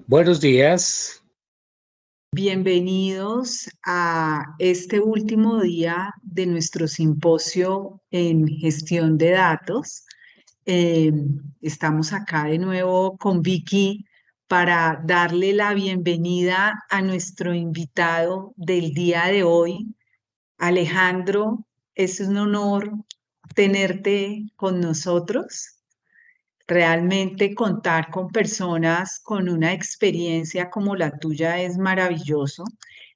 Buenos días. Bienvenidos a este último día de nuestro simposio en gestión de datos. Eh, Estamos acá de nuevo con Vicky para darle la bienvenida a nuestro invitado del día de hoy. Alejandro, es un honor tenerte con nosotros. Realmente contar con personas con una experiencia como la tuya es maravilloso.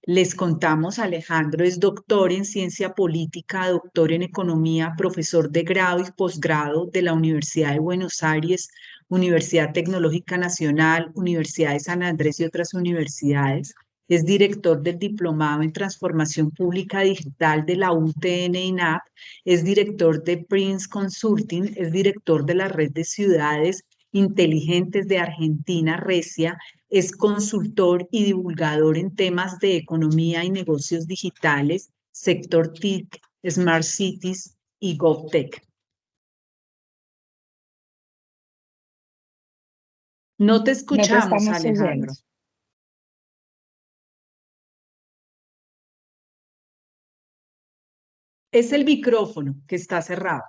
Les contamos, Alejandro es doctor en ciencia política, doctor en economía, profesor de grado y posgrado de la Universidad de Buenos Aires, Universidad Tecnológica Nacional, Universidad de San Andrés y otras universidades. Es director del Diplomado en Transformación Pública Digital de la UTN INAP, es director de Prince Consulting, es director de la Red de Ciudades Inteligentes de Argentina, Recia, es consultor y divulgador en temas de economía y negocios digitales, sector TIC, Smart Cities y GovTech. No te No te escuchamos, estamos oyendo. Alejandro. Es el micrófono que está cerrado.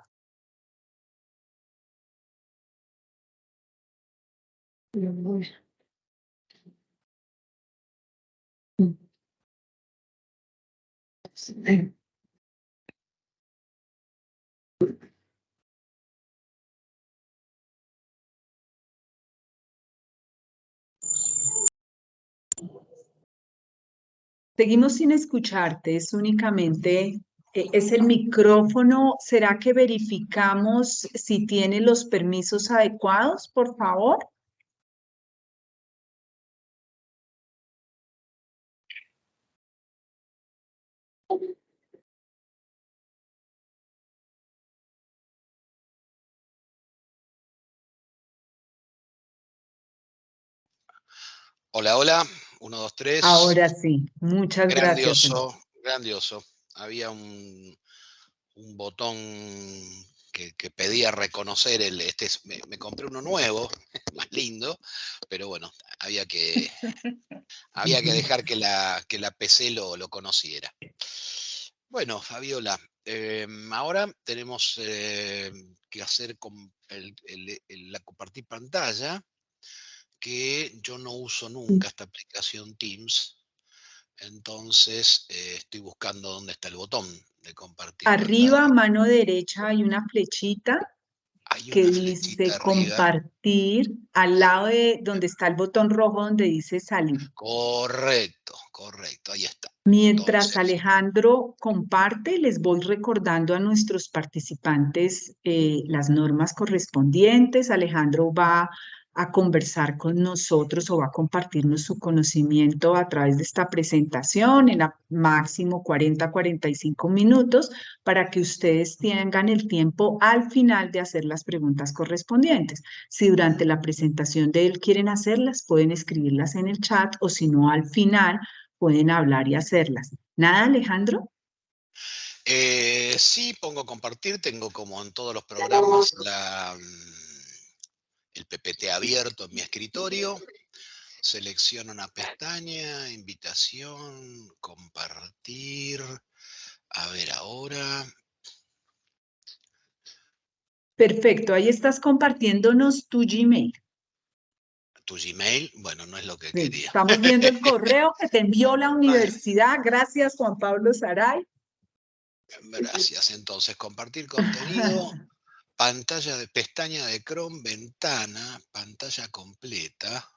Seguimos sin escucharte, es únicamente, es el micrófono. ¿Será que verificamos si tiene los permisos adecuados, por favor? Hola, hola, 1, 2, 3. Ahora sí, muchas gracias. Grandioso, grandioso. Había un botón que pedía reconocer me compré uno nuevo, más lindo, pero bueno, había que dejar que la PC lo conociera. Bueno, Fabiola, ahora tenemos que hacer la compartir pantalla, que yo no uso nunca esta aplicación Teams. Entonces estoy buscando dónde está el botón de compartir Arriba, pantalla. mano derecha, hay una flechita Hay que una dice flechita arriba. compartir, al lado de donde está el botón rojo donde dice salir. Correcto, correcto, ahí está. Mientras Entonces, Alejandro comparte, les voy recordando a nuestros participantes las normas correspondientes. Alejandro va a conversar con nosotros o va a compartirnos su conocimiento a través de esta presentación en máximo 40-45 minutos para que ustedes tengan el tiempo al final de hacer las preguntas correspondientes. Si durante la presentación de él quieren hacerlas, pueden escribirlas en el chat o si no, al final pueden hablar y hacerlas. ¿Nada, Alejandro? sí, pongo compartir, tengo como en todos los programas el PPT abierto en mi escritorio. Selecciono una pestaña, invitación, compartir. A ver ahora. Perfecto, ahí estás compartiéndonos tu Gmail. Tu Gmail, bueno, no es lo que Sí, quería. estamos viendo el correo que te envió la Bueno, universidad. Gracias, Juan Pablo Saray. gracias. Entonces, compartir contenido, pantalla de pestaña de Chrome, ventana, pantalla completa,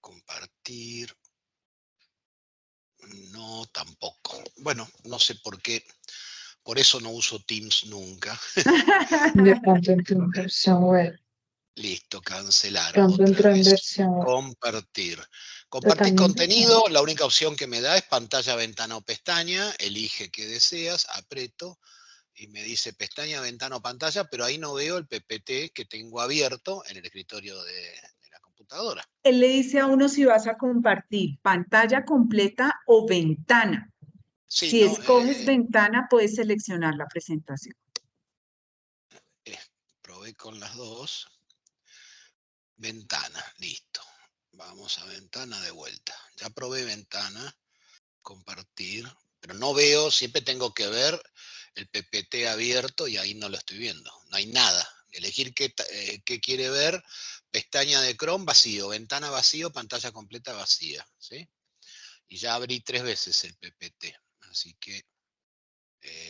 compartir. No, tampoco. Bueno, no sé por qué. Por eso no uso Teams nunca. De pronto entró en versión web. Listo, cancelar Pronto otra entró en vez. versión web. Compartir. Compartir Totalmente. contenido, la única opción que me da es pantalla, ventana o pestaña. Elige qué deseas, aprieto y me dice pestaña, ventana o pantalla, pero ahí no veo el PPT que tengo abierto en el escritorio de la computadora. Él le dice a uno si vas a compartir pantalla completa o ventana. Sí, Si no, escoges ventana, puedes seleccionar la presentación. probé con las dos. Ventana, listo. Vamos a ventana de vuelta. Ya probé ventana, compartir, pero no veo, siempre tengo que ver el PPT abierto y ahí no lo estoy viendo. No hay nada. Elegir qué quiere ver, pestaña de Chrome vacío, ventana vacío, pantalla completa vacía. ¿Sí? Y ya abrí 3 veces el PPT. Así que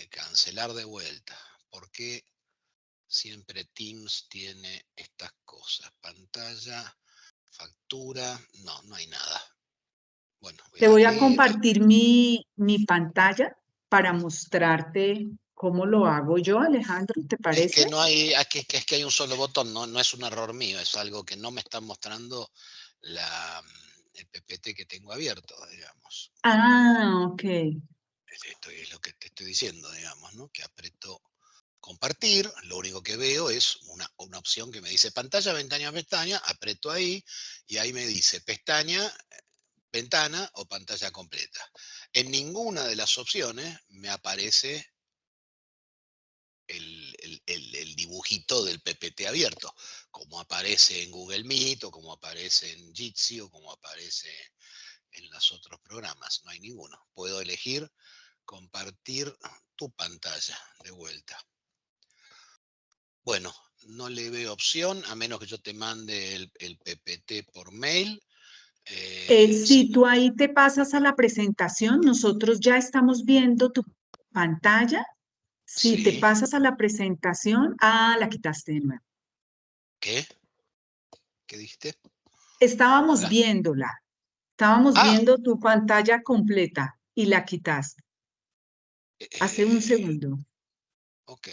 cancelar de vuelta. ¿Por qué siempre Teams tiene estas cosas? Pantalla, factura, no, no hay nada. Bueno, voy Te a voy a abrir. compartir mi pantalla para mostrarte cómo lo hago yo, Alejandro, ¿te Es parece? que no hay, es que hay un solo botón, no es un error mío, es algo que no me está mostrando el PPT que tengo abierto, digamos. Ah, ok. Esto es lo que te estoy diciendo, digamos, ¿no? Que aprieto compartir, lo único que veo es una opción que me dice pantalla, ventana, pestaña, aprieto ahí y ahí me dice pestaña, ventana o pantalla completa. En ninguna de las opciones me aparece el dibujito del PPT abierto, como aparece en Google Meet o como aparece en Jitsi o como aparece en los otros programas. No hay ninguno. Puedo elegir compartir tu pantalla de vuelta. Bueno, no le veo opción, a menos que yo te mande el PPT por mail. Si tú ahí te pasas a la presentación, nosotros ya estamos viendo tu pantalla. Si te Sí. pasas a la presentación, la quitaste de nuevo. ¿Qué? ¿Qué dijiste? Estábamos La- viéndola, estábamos Ah, viendo tu pantalla completa y la quitaste hace un eh, segundo. ok.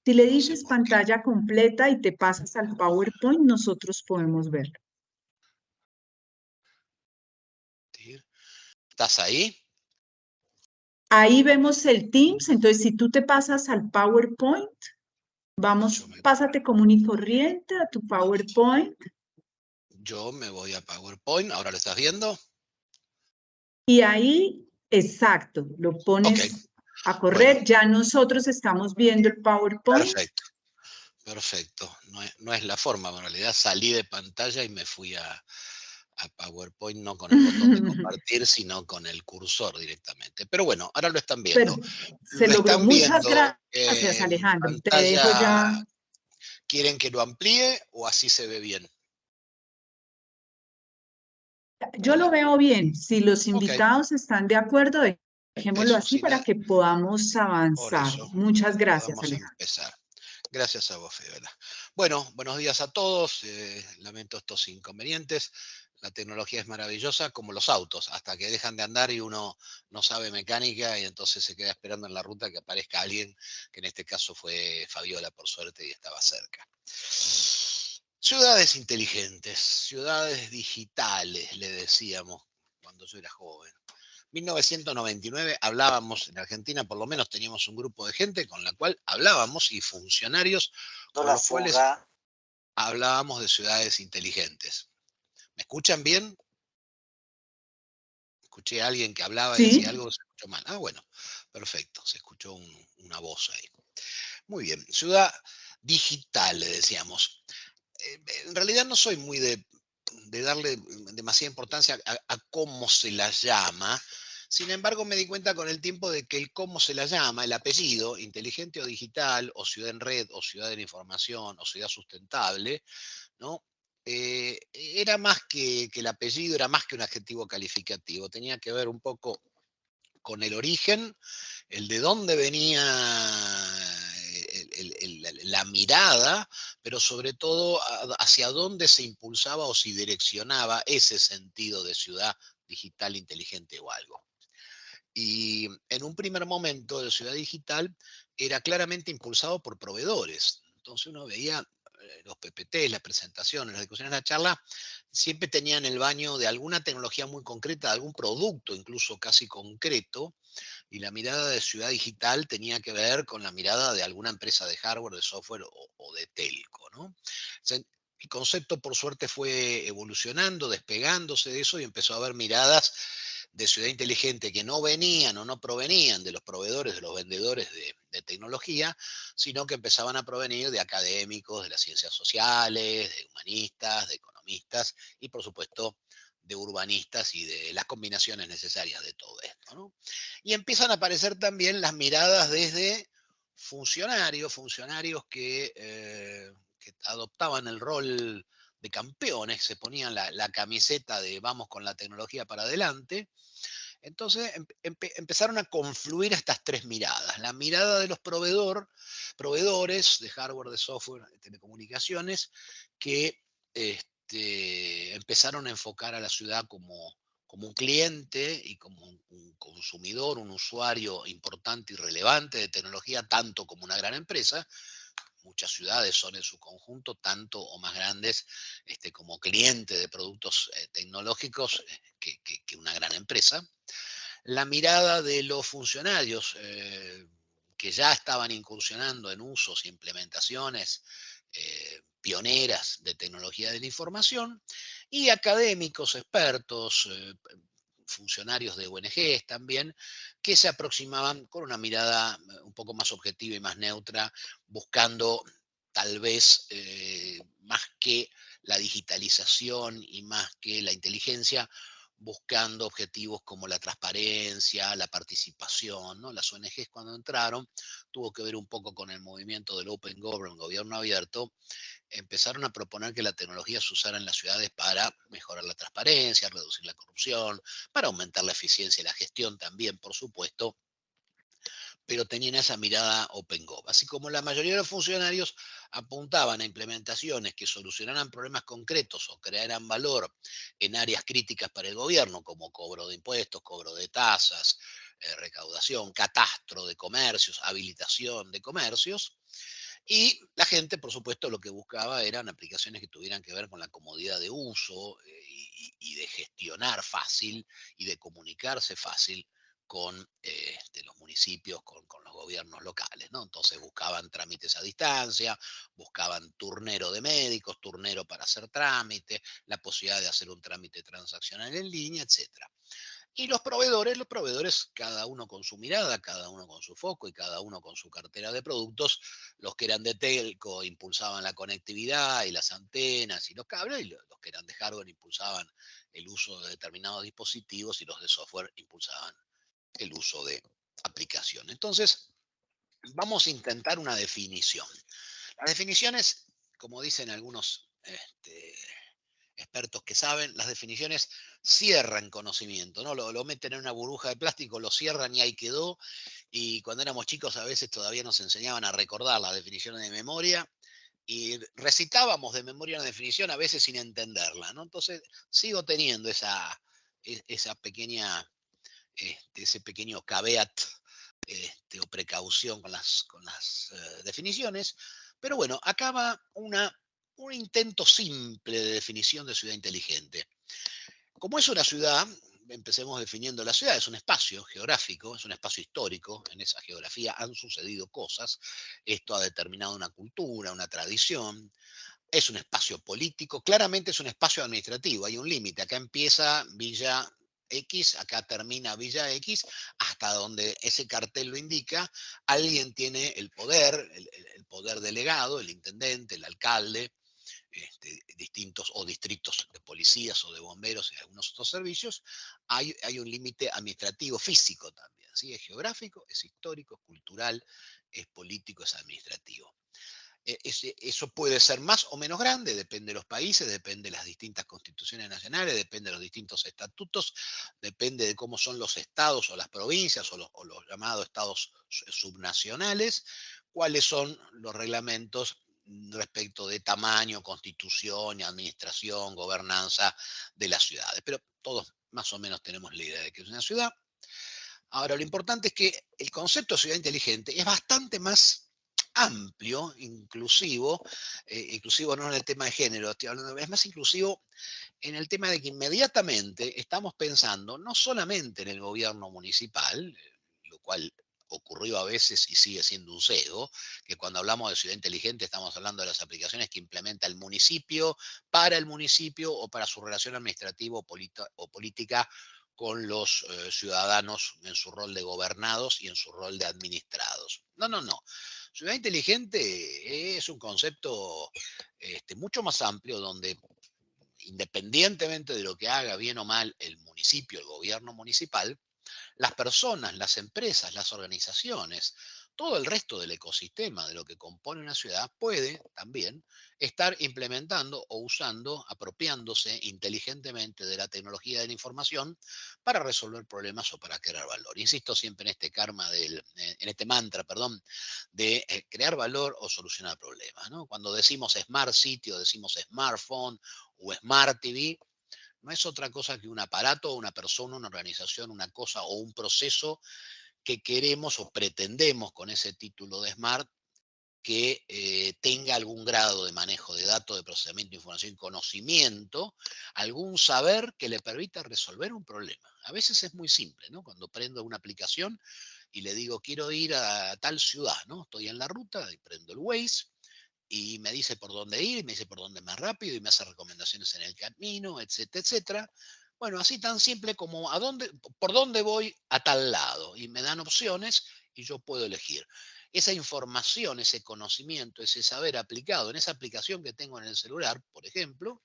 Si le No sé dices por qué. pantalla completa y te pasas al PowerPoint, nosotros podemos verlo. ¿Estás ahí? Ahí vemos el Teams, entonces si tú te pasas al PowerPoint, Yo me, pásate común y corriente a tu PowerPoint yo me voy a PowerPoint, ¿ahora lo estás viendo? y ahí, exacto, lo Ok, pones a bueno, correr. Ya nosotros estamos viendo el PowerPoint. perfecto, perfecto. No es la forma, en realidad salí de pantalla y me fui a PowerPoint, no con el botón de compartir, sino con el cursor directamente. Pero bueno, ahora lo están Pero viendo. se Lo logró. están Muchas viendo gracias, en Alejandro. Te dejo pantalla. ya. ¿Quieren que lo amplíe o así se ve bien? Yo lo Hola. veo bien. Si los Ok, invitados están de acuerdo, dejémoslo eso, así sí, para que podamos por avanzar. eso Muchas gracias, podamos Alejandro. empezar. Gracias a vos, Fabiola. Bueno, buenos días a todos. Lamento estos inconvenientes. La tecnología es maravillosa, como los autos, hasta que dejan de andar y uno no sabe mecánica y entonces se queda esperando en la ruta que aparezca alguien, que en este caso fue Fabiola, por suerte, y estaba cerca. Ciudades inteligentes, ciudades digitales, le decíamos cuando yo era joven. 1999 hablábamos en Argentina, por lo menos teníamos un grupo de gente con la cual hablábamos y funcionarios con La los cuales fuga. hablábamos de ciudades inteligentes. ¿Me escuchan bien? Escuché a alguien que hablaba y decía Sí, algo que se escuchó mal. Ah, bueno, perfecto, se escuchó una voz ahí. Muy bien, ciudad digital, le decíamos. En realidad no soy muy de darle demasiada importancia a cómo se la llama. Sin embargo, me di cuenta con el tiempo de que el cómo se la llama, el apellido, inteligente o digital, o ciudad en red, o ciudad de la información, o ciudad sustentable, ¿no? Era más que el apellido, era más que un adjetivo calificativo. Tenía que ver un poco con el origen, el de dónde venía la mirada, pero sobre todo hacia dónde se impulsaba o se direccionaba ese sentido de ciudad digital, inteligente o algo. Y en un primer momento de ciudad digital era claramente impulsado por proveedores. Entonces uno veía los PPT, las presentaciones, las discusiones, la charla, siempre tenían el baño de alguna tecnología muy concreta, de algún producto incluso casi concreto, y la mirada de ciudad digital tenía que ver con la mirada de alguna empresa de hardware, de software o de telco, ¿no? El concepto, por suerte, fue evolucionando, despegándose de eso y empezó a haber miradas de ciudad inteligente que no venían o no provenían de los proveedores, de los vendedores de tecnología, sino que empezaban a provenir de académicos, de las ciencias sociales, de humanistas, de economistas y, por supuesto, de urbanistas y de las combinaciones necesarias de todo esto, ¿no? Y empiezan a aparecer también las miradas desde funcionarios que adoptaban el rol de campeones, se ponían la camiseta de vamos con la tecnología para adelante. Entonces empezaron a confluir estas tres miradas. La mirada de los proveedores de hardware, de software, de telecomunicaciones, que empezaron a enfocar a la ciudad como un cliente y como un consumidor, un usuario importante y relevante de tecnología, tanto como una gran empresa. Muchas ciudades son en su conjunto tanto o más grandes como cliente de productos tecnológicos que una gran empresa. La mirada de los funcionarios que ya estaban incursionando en usos e implementaciones pioneras de tecnología de la información, y académicos, expertos, funcionarios de ONGs también, que se aproximaban con una mirada un poco más objetiva y más neutra, buscando tal vez más que la digitalización y más que la inteligencia, buscando objetivos como la transparencia, la participación, ¿no? Las ONGs, cuando entraron, tuvo que ver un poco con el movimiento del Open Government, gobierno abierto. Empezaron a proponer que la tecnología se usara en las ciudades para mejorar la transparencia, reducir la corrupción, para aumentar la eficiencia y la gestión también, por supuesto, pero tenían esa mirada Open Gov. Así como la mayoría de los funcionarios apuntaban a implementaciones que solucionaran problemas concretos o crearan valor en áreas críticas para el gobierno, como cobro de impuestos, cobro de tasas, recaudación, catastro de comercios, habilitación de comercios. Y la gente, por supuesto, lo que buscaba eran aplicaciones que tuvieran que ver con la comodidad de uso y de gestionar fácil y de comunicarse fácil con los municipios, con los gobiernos locales, ¿no? Entonces buscaban trámites a distancia, buscaban turnero de médicos, turnero para hacer trámite, la posibilidad de hacer un trámite transaccional en línea, etcétera. Y los proveedores, cada uno con su mirada, cada uno con su foco y cada uno con su cartera de productos, los que eran de telco impulsaban la conectividad y las antenas y los cables, y los que eran de hardware impulsaban el uso de determinados dispositivos y los de software impulsaban el uso de aplicación. Entonces, vamos a intentar una definición. Las definiciones, como dicen algunos expertos que saben, las definiciones cierran conocimiento, ¿no? Lo meten en una burbuja de plástico, lo cierran y ahí quedó. Y cuando éramos chicos a veces todavía nos enseñaban a recordar las definiciones de memoria y recitábamos de memoria una definición a veces sin entenderla, ¿no? Entonces sigo teniendo esa pequeña, ese pequeño caveat o precaución con las definiciones. Pero bueno, acaba un intento simple de definición de ciudad inteligente. Como es una ciudad, empecemos definiendo la ciudad, es un espacio geográfico, es un espacio histórico, en esa geografía han sucedido cosas, esto ha determinado una cultura, una tradición, es un espacio político, claramente es un espacio administrativo, hay un límite, acá empieza Villa X, acá termina Villa X, hasta donde ese cartel lo indica, alguien tiene el poder, el poder delegado, el intendente, el alcalde, distintos o distritos de policías o de bomberos y algunos otros servicios, hay un límite administrativo físico también, ¿sí? Es geográfico, es histórico, es cultural, es político, es administrativo. Eso puede ser más o menos grande, depende de los países, depende de las distintas constituciones nacionales, depende de los distintos estatutos, depende de cómo son los estados o las provincias o los llamados estados subnacionales, cuáles son los reglamentos respecto de tamaño, constitución, administración, gobernanza de las ciudades. Pero todos más o menos tenemos la idea de que es una ciudad. Ahora, lo importante es que el concepto de ciudad inteligente es bastante más amplio, inclusivo no en el tema de género, estoy hablando, es más inclusivo en el tema de que inmediatamente estamos pensando no solamente en el gobierno municipal, lo cual ocurrió ocurrió a veces y sigue siendo un sesgo, que cuando hablamos de ciudad inteligente estamos hablando de las aplicaciones que implementa el municipio para el municipio o para su relación administrativa o política con los ciudadanos en su rol de gobernados y en su rol de administrados. No, no, no. Ciudad inteligente es un concepto mucho más amplio donde independientemente de lo que haga bien o mal el municipio, el gobierno municipal, las personas, las empresas, las organizaciones, todo el resto del ecosistema de lo que compone una ciudad puede también estar implementando o usando, apropiándose inteligentemente de la tecnología de la información para resolver problemas o para crear valor. Insisto siempre en este en este mantra, perdón, de crear valor o solucionar problemas, ¿no? Cuando decimos Smart City o decimos Smartphone o Smart TV, no es otra cosa que un aparato, una persona, una organización, una cosa o un proceso que queremos o pretendemos con ese título de Smart que tenga algún grado de manejo de datos, de procesamiento de información y conocimiento, algún saber que le permita resolver un problema. A veces es muy simple, ¿no? Cuando prendo una aplicación y le digo, quiero ir a tal ciudad, ¿no? Estoy en la ruta y prendo el Waze y me dice por dónde ir, y me dice por dónde más rápido, y me hace recomendaciones en el camino, etcétera, etcétera. Bueno, así tan simple como por dónde voy a tal lado, y me dan opciones y yo puedo elegir. Esa información, ese conocimiento, ese saber aplicado en esa aplicación que tengo en el celular, por ejemplo,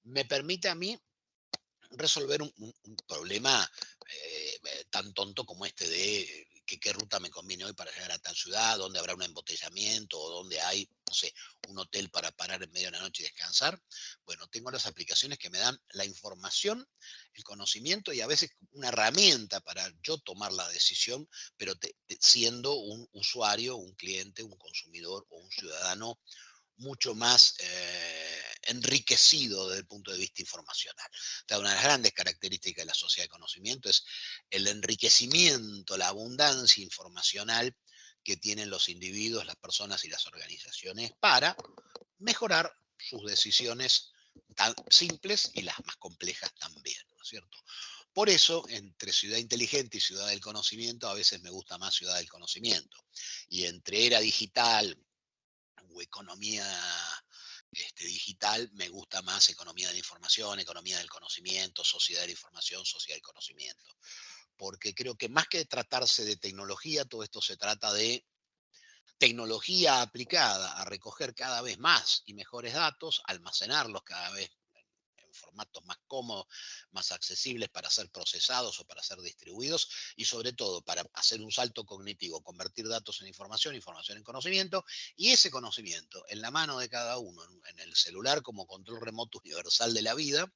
me permite a mí resolver un problema tan tonto como este de qué ruta me conviene hoy para llegar a tal ciudad, dónde habrá un embotellamiento o dónde hay, no sé, un hotel para parar en medio de la noche y descansar. Bueno, tengo las aplicaciones que me dan la información, el conocimiento y a veces una herramienta para yo tomar la decisión, pero siendo un usuario, un cliente, un consumidor o un ciudadano mucho más enriquecido desde el punto de vista informacional. O sea, una de las grandes características de la sociedad de conocimiento es el enriquecimiento, la abundancia informacional que tienen los individuos, las personas y las organizaciones para mejorar sus decisiones tan simples y las más complejas también, ¿no es cierto? Por eso, entre ciudad inteligente y ciudad del conocimiento, a veces me gusta más ciudad del conocimiento. Y entre era digital o economía digital, me gusta más economía de la información, economía del conocimiento, sociedad de la información, sociedad del conocimiento. Porque creo que más que tratarse de tecnología, todo esto se trata de tecnología aplicada a recoger cada vez más y mejores datos, almacenarlos cada vez en formatos más cómodos, más accesibles para ser procesados o para ser distribuidos y sobre todo para hacer un salto cognitivo, convertir datos en información, información en conocimiento y ese conocimiento en la mano de cada uno, en el celular como control remoto universal de la vida,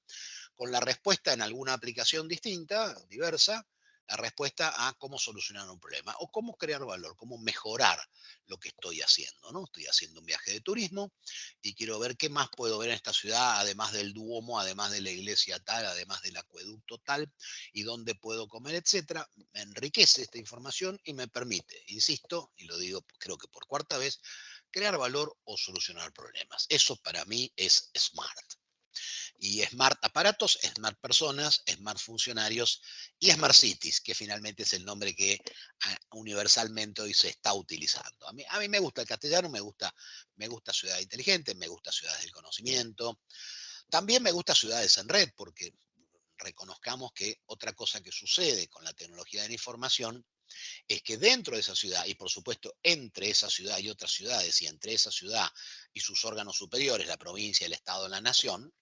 con la respuesta en alguna aplicación distinta, diversa, la respuesta a cómo solucionar un problema o cómo crear valor, cómo mejorar lo que estoy haciendo, ¿no? Estoy haciendo un viaje de turismo y quiero ver qué más puedo ver en esta ciudad, además del Duomo, además de la iglesia tal, además del acueducto tal, y dónde puedo comer, etcétera. Me enriquece esta información y me permite, insisto, y lo digo creo que por cuarta vez, crear valor o solucionar problemas. Eso para mí es smart. Y Smart Aparatos, Smart Personas, Smart Funcionarios y Smart Cities, que finalmente es el nombre que universalmente hoy se está utilizando. A mí me gusta el castellano, me gusta Ciudad Inteligente, me gusta Ciudades del Conocimiento. También me gusta Ciudades en Red, porque reconozcamos que otra cosa que sucede con la tecnología de la información es que dentro de esa ciudad, y por supuesto entre esa ciudad y otras ciudades, y entre esa ciudad y sus órganos superiores, la provincia, el Estado, la nación,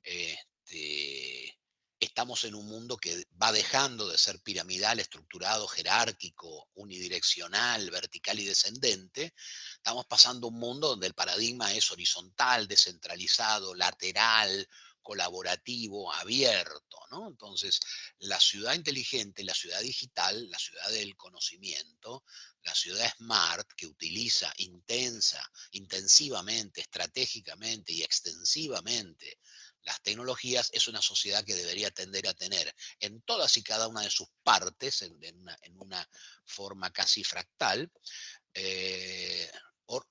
este, estamos en un mundo que va dejando de ser piramidal, estructurado, jerárquico, unidireccional, vertical y descendente. Estamos pasando a un mundo donde el paradigma es horizontal, descentralizado, lateral, colaborativo, abierto, ¿no? Entonces, la ciudad inteligente, la ciudad digital, la ciudad del conocimiento, la ciudad smart que utiliza intensivamente, estratégicamente y extensivamente las tecnologías, es una sociedad que debería tender a tener en todas y cada una de sus partes, en una forma casi fractal,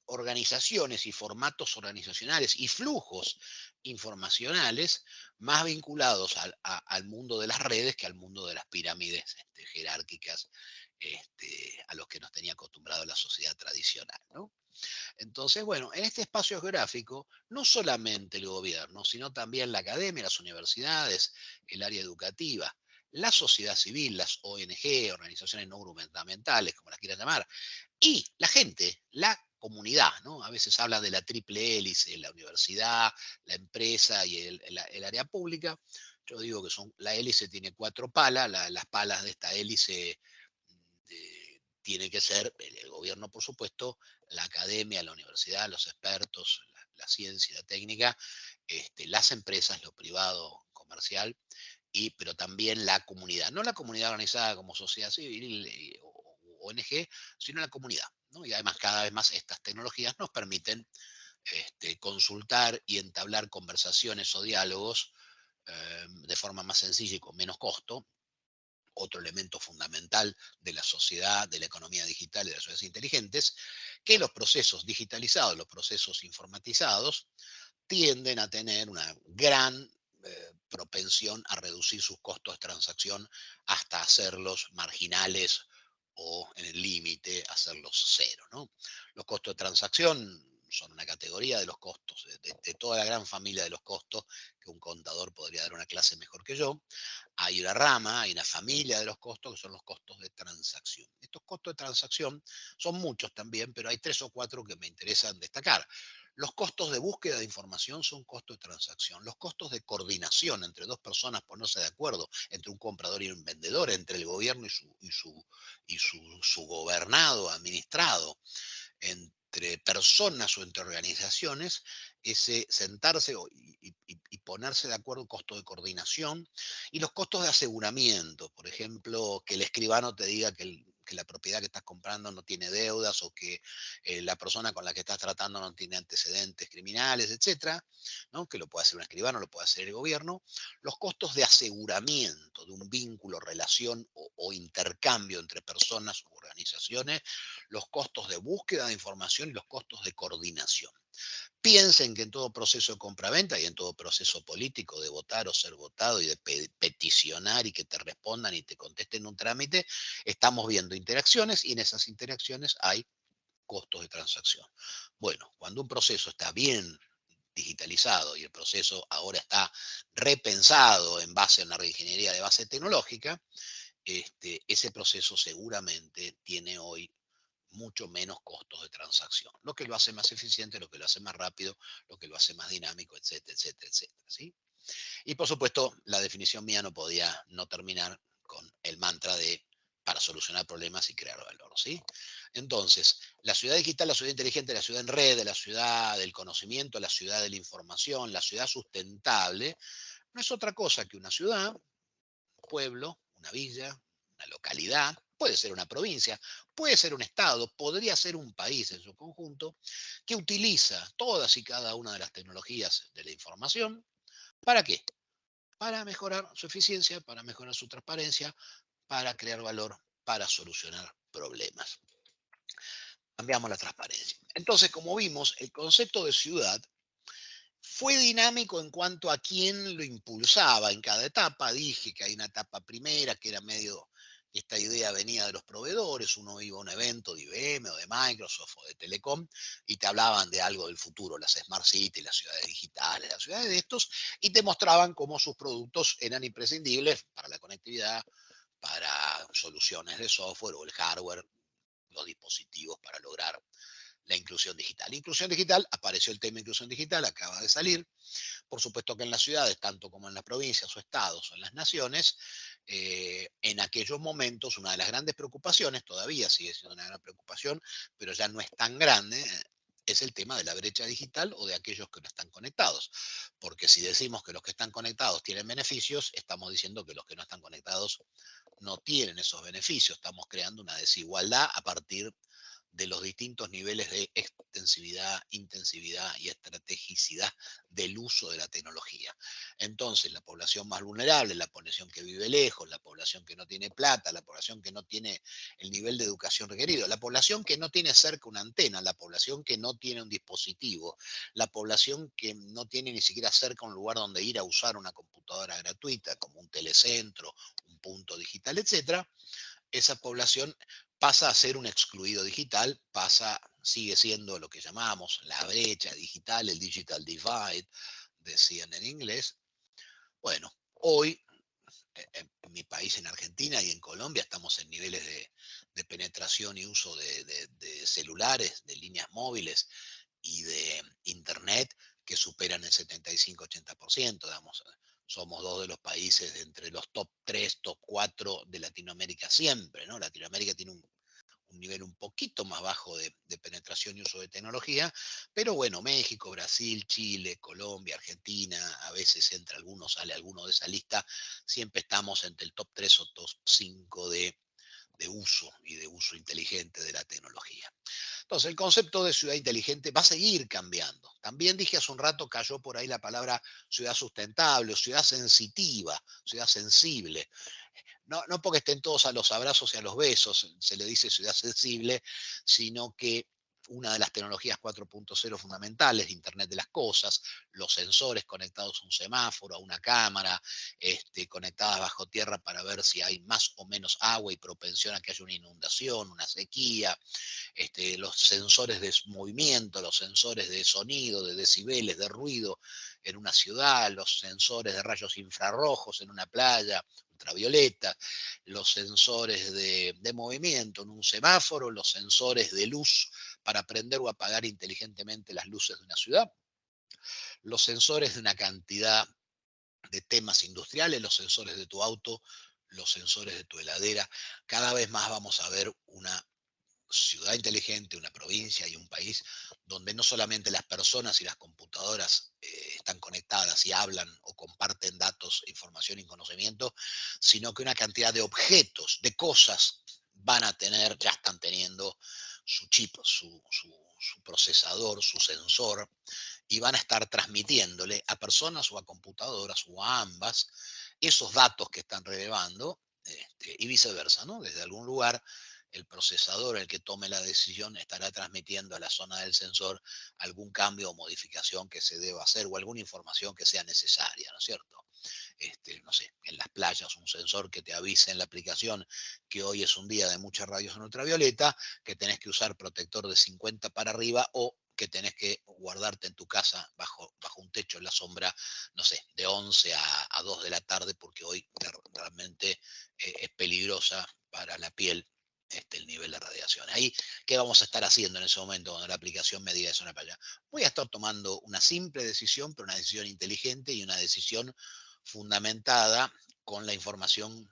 organizaciones y formatos organizacionales y flujos informacionales más vinculados al mundo de las redes que al mundo de las pirámides jerárquicas a los que que nos tenía acostumbrado la sociedad tradicional, ¿no? Entonces, bueno, en este espacio geográfico, no solamente el gobierno, sino también la academia, las universidades, el área educativa, la sociedad civil, las ONG, organizaciones no gubernamentales, como las quieran llamar, y la gente, la comunidad, ¿no? A veces habla de la triple hélice, la universidad, la empresa y el área pública. Yo digo que la hélice tiene cuatro palas, las palas de esta hélice tiene que ser el gobierno, por supuesto, la academia, la universidad, los expertos, la ciencia, la técnica, las empresas, lo privado, comercial, pero también la comunidad. No la comunidad organizada como sociedad civil o ONG, sino la comunidad, ¿no? Y además cada vez más estas tecnologías nos permiten consultar y entablar conversaciones o diálogos de forma más sencilla y con menos costo. Otro elemento fundamental de la sociedad, de la economía digital y de las ciudades inteligentes, que los procesos digitalizados, los procesos informatizados, tienden a tener una gran propensión a reducir sus costos de transacción hasta hacerlos marginales o en el límite hacerlos cero, ¿no? Los costos de transacción son una categoría de los costos, de toda la gran familia de los costos, que un contador podría dar una clase mejor que yo. Hay una rama, hay una familia de los costos que son los costos de transacción. Estos costos de transacción son muchos también, pero hay 3 o 4 que me interesan destacar. Los costos de búsqueda de información son costos de transacción. Los costos de coordinación entre dos personas ponerse de acuerdo, entre un comprador y un vendedor, entre el gobierno y su gobernado, administrado, entre personas o entre organizaciones, ese sentarse y ponerse de acuerdo, costo de coordinación, y los costos de aseguramiento, por ejemplo, que el escribano te diga que la propiedad que estás comprando no tiene deudas o que la persona con la que estás tratando no tiene antecedentes criminales, etcétera, ¿no? Que lo puede hacer un escribano, lo puede hacer el gobierno. Los costos de aseguramiento de un vínculo, relación o intercambio entre personas u organizaciones, los costos de búsqueda de información y los costos de coordinación. Piensen que en todo proceso de compraventa y en todo proceso político de votar o ser votado y de peticionar y que te respondan y te contesten un trámite, estamos viendo interacciones y en esas interacciones hay costos de transacción. Bueno, cuando un proceso está bien digitalizado y el proceso ahora está repensado en base a una reingeniería de base tecnológica, ese proceso seguramente tiene hoy mucho menos costos de transacción, lo que lo hace más eficiente, lo que lo hace más rápido, lo que lo hace más dinámico, etcétera, etcétera, etcétera, ¿sí? Y por supuesto, la definición mía no podía no terminar con el mantra de para solucionar problemas y crear valor, ¿sí? Entonces, la ciudad digital, la ciudad inteligente, la ciudad en red, la ciudad del conocimiento, la ciudad de la información, la ciudad sustentable, no es otra cosa que una ciudad, pueblo, una villa, una localidad, puede ser una provincia, puede ser un estado, podría ser un país en su conjunto, que utiliza todas y cada una de las tecnologías de la información. ¿Para qué? Para mejorar su eficiencia, para mejorar su transparencia, para crear valor, para solucionar problemas. Cambiamos la transparencia. Entonces, como vimos, el concepto de ciudad fue dinámico en cuanto a quién lo impulsaba en cada etapa. Dije que hay una etapa primera que era medio, esta idea venía de los proveedores, uno iba a un evento de IBM o de Microsoft o de Telecom y te hablaban de algo del futuro, las Smart Cities, las ciudades digitales, las ciudades de estos, y te mostraban cómo sus productos eran imprescindibles para la conectividad, para soluciones de software o el hardware, los dispositivos para lograr la inclusión digital. Inclusión digital, apareció el tema de inclusión digital, acaba de salir. Por supuesto que en las ciudades, tanto como en las provincias o estados o en las naciones, en aquellos momentos una de las grandes preocupaciones, todavía sigue siendo una gran preocupación, pero ya no es tan grande, es el tema de la brecha digital o de aquellos que no están conectados. Porque si decimos que los que están conectados tienen beneficios, estamos diciendo que los que no están conectados no tienen esos beneficios. Estamos creando una desigualdad a partir de los distintos niveles de extensividad, intensividad y estrategicidad del uso de la tecnología. Entonces, la población más vulnerable, la población que vive lejos, la población que no tiene plata, la población que no tiene el nivel de educación requerido, la población que no tiene cerca una antena, la población que no tiene un dispositivo, la población que no tiene ni siquiera cerca un lugar donde ir a usar una computadora gratuita, como un telecentro, un punto digital, etcétera, esa población pasa a ser un excluido digital, sigue siendo lo que llamamos la brecha digital, el digital divide, decían en inglés. Bueno, hoy en mi país, en Argentina y en Colombia, estamos en niveles de penetración y uso de celulares, de líneas móviles y de Internet que superan el 75-80%. Digamos, somos dos de los países entre los top 3, top 4 de Latinoamérica siempre, ¿no? Latinoamérica tiene un nivel un poquito más bajo de penetración y uso de tecnología, pero bueno, México, Brasil, Chile, Colombia, Argentina, a veces entra alguno, sale alguno de esa lista, siempre estamos entre el top 3 o top 5 de uso y de uso inteligente de la tecnología. Entonces, el concepto de ciudad inteligente va a seguir cambiando. También dije hace un rato, cayó por ahí la palabra ciudad sustentable, ciudad sensitiva, ciudad sensible. No, no porque estén todos a los abrazos y a los besos, se le dice ciudad sensible, sino que una de las tecnologías 4.0 fundamentales de Internet de las Cosas, los sensores conectados a un semáforo, a una cámara, conectadas bajo tierra para ver si hay más o menos agua y propensión a que haya una inundación, una sequía, los sensores de movimiento, los sensores de sonido, de decibeles, de ruido en una ciudad, los sensores de rayos infrarrojos en una playa, ultravioleta, los sensores de movimiento en un semáforo, los sensores de luz para prender o apagar inteligentemente las luces de una ciudad, los sensores de una cantidad de temas industriales, los sensores de tu auto, los sensores de tu heladera. Cada vez más vamos a ver una ciudad inteligente, una provincia y un país donde no solamente las personas y las computadoras están conectadas y hablan o comparten datos, información y conocimiento, sino que una cantidad de objetos, de cosas van a tener, ya están teniendo su chip, su procesador, su sensor, y van a estar transmitiéndole a personas o a computadoras o a ambas esos datos que están relevando, y viceversa, ¿no? Desde algún lugar el procesador, el que tome la decisión, estará transmitiendo a la zona del sensor algún cambio o modificación que se deba hacer o alguna información que sea necesaria, ¿no es cierto? No sé, en las playas, un sensor que te avise en la aplicación que hoy es un día de muchas radios en ultravioleta, que tenés que usar protector de 50 para arriba o que tenés que guardarte en tu casa bajo un techo en la sombra, no sé, de 11 a 2 de la tarde, porque hoy realmente es peligrosa para la piel el nivel de radiación. Ahí, ¿qué vamos a estar haciendo en ese momento cuando la aplicación me diga eso en la playa? Voy a estar tomando una simple decisión, pero una decisión inteligente y una decisión fundamentada con la información,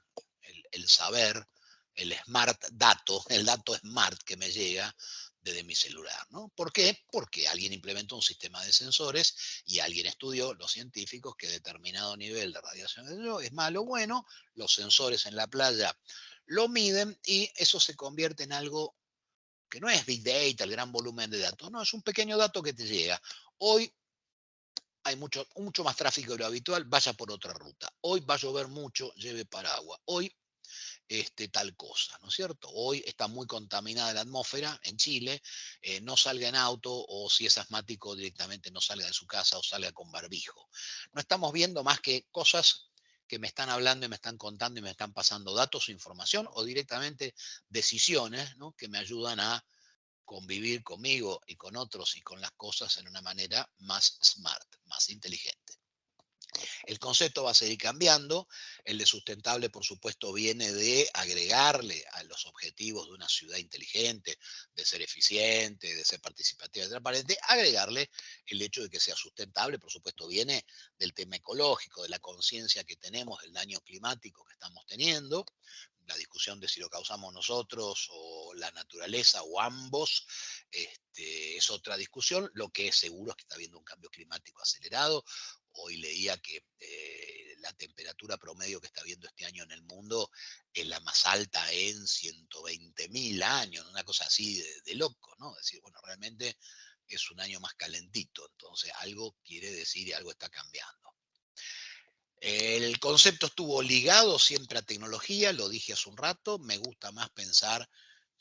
el saber, el smart dato, el dato smart que me llega desde mi celular, ¿no? ¿Por qué? Porque alguien implementó un sistema de sensores y alguien estudió, los científicos, que determinado nivel de radiación es malo o bueno, los sensores en la playa lo miden y eso se convierte en algo que no es Big Data, el gran volumen de datos, no, es un pequeño dato que te llega. Hoy hay mucho más tráfico de lo habitual, vaya por otra ruta. Hoy va a llover mucho, lleve paraguas. Hoy tal cosa, ¿no es cierto? Hoy está muy contaminada la atmósfera en Chile, no salga en auto o si es asmático directamente no salga de su casa o salga con barbijo. No estamos viendo más que cosas que me están hablando y me están contando y me están pasando datos o información o directamente decisiones, ¿no?, que me ayudan a convivir conmigo y con otros y con las cosas en una manera más smart, más inteligente. El concepto va a seguir cambiando. El de sustentable, por supuesto, viene de agregarle a los objetivos de una ciudad inteligente, de ser eficiente, de ser participativa y transparente, agregarle el hecho de que sea sustentable, por supuesto, viene del tema ecológico, de la conciencia que tenemos del daño climático que estamos teniendo, la discusión de si lo causamos nosotros o la naturaleza o ambos, es otra discusión. Lo que es seguro es que está habiendo un cambio climático acelerado. Hoy leía que la temperatura promedio que está habiendo este año en el mundo es la más alta en 120.000 años, una cosa así de loco, ¿no? Es decir, bueno, realmente es un año más calentito, entonces algo quiere decir y algo está cambiando. El concepto estuvo ligado siempre a tecnología, lo dije hace un rato, me gusta más pensar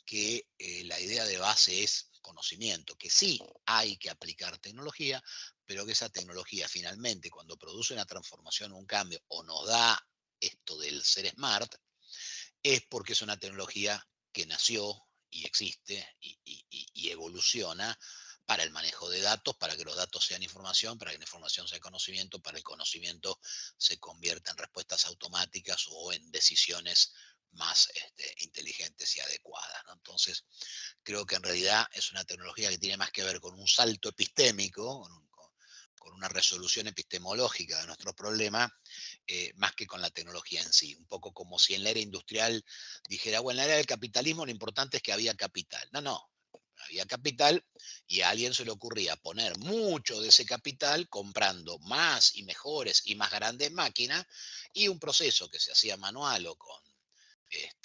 que la idea de base es conocimiento, que sí hay que aplicar tecnología, pero que esa tecnología finalmente cuando produce una transformación o un cambio o nos da esto del ser smart, es porque es una tecnología que nació y existe y evoluciona para el manejo de datos, para que los datos sean información, para que la información sea conocimiento, para que el conocimiento se convierta en respuestas automáticas o en decisiones más inteligentes y adecuadas, ¿no? Entonces, creo que en realidad es una tecnología que tiene más que ver con un salto epistémico, con una resolución epistemológica de nuestro problema, más que con la tecnología en sí. Un poco como si en la era industrial dijera, bueno, en la era del capitalismo lo importante es que había capital. No, no. Había capital y a alguien se le ocurría poner mucho de ese capital comprando más y mejores y más grandes máquinas y un proceso que se hacía manual o con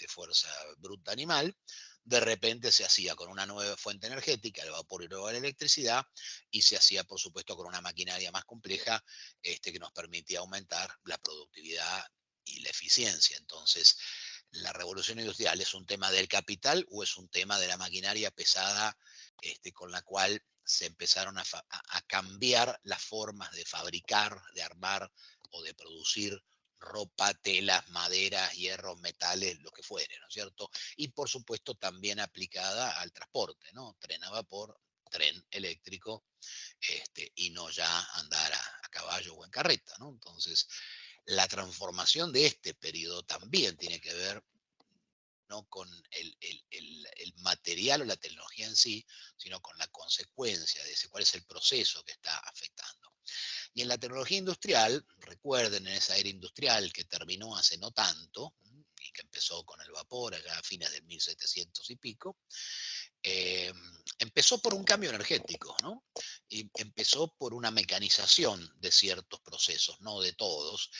fuerza bruta animal, de repente se hacía con una nueva fuente energética, el vapor y luego la electricidad, y se hacía, por supuesto, con una maquinaria más compleja que nos permitía aumentar la productividad y la eficiencia. Entonces, ¿la revolución industrial es un tema del capital o es un tema de la maquinaria pesada con la cual se empezaron a cambiar las formas de fabricar, de armar o de producir ropa, telas, maderas, hierros, metales, lo que fuere, ¿no es cierto? Y por supuesto también aplicada al transporte, ¿no? Tren a vapor, tren eléctrico, y no ya andar a caballo o en carreta, ¿no? Entonces, la transformación de este periodo también tiene que ver no con el material o la tecnología en sí, sino con la consecuencia de ese, cuál es el proceso que está afectando. Y en la tecnología industrial, recuerden en esa era industrial que terminó hace no tanto, y que empezó con el vapor allá a fines del 1700 y pico, eh, empezó por un cambio energético, ¿no? Y empezó por una mecanización de ciertos procesos, no de todos,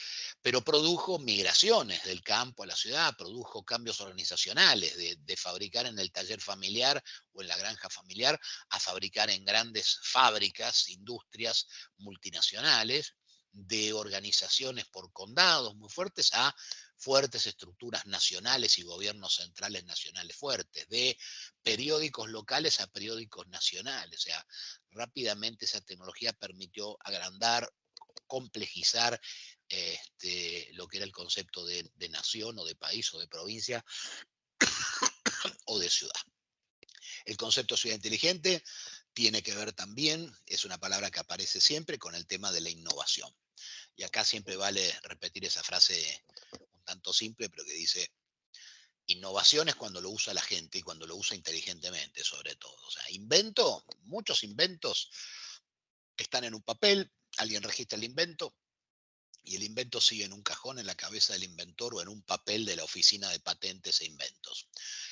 pero produjo migraciones del campo a la ciudad, produjo cambios organizacionales, de fabricar en el taller familiar o en la granja familiar a fabricar en grandes fábricas, industrias multinacionales, de organizaciones por condados muy fuertes a fuertes estructuras nacionales y gobiernos centrales nacionales fuertes, de periódicos locales a periódicos nacionales. O sea, rápidamente esa tecnología permitió agrandar, complejizar lo que era el concepto de nación o de país o de provincia o de ciudad. El concepto de ciudad inteligente tiene que ver también, es una palabra que aparece siempre, con el tema de la innovación. Y acá siempre vale repetir esa frase un tanto simple, pero que dice, innovación es cuando lo usa la gente y cuando lo usa inteligentemente, sobre todo. O sea, invento, muchos inventos están en un papel, alguien registra el invento y el invento sigue en un cajón en la cabeza del inventor o en un papel de la oficina de patentes e inventos.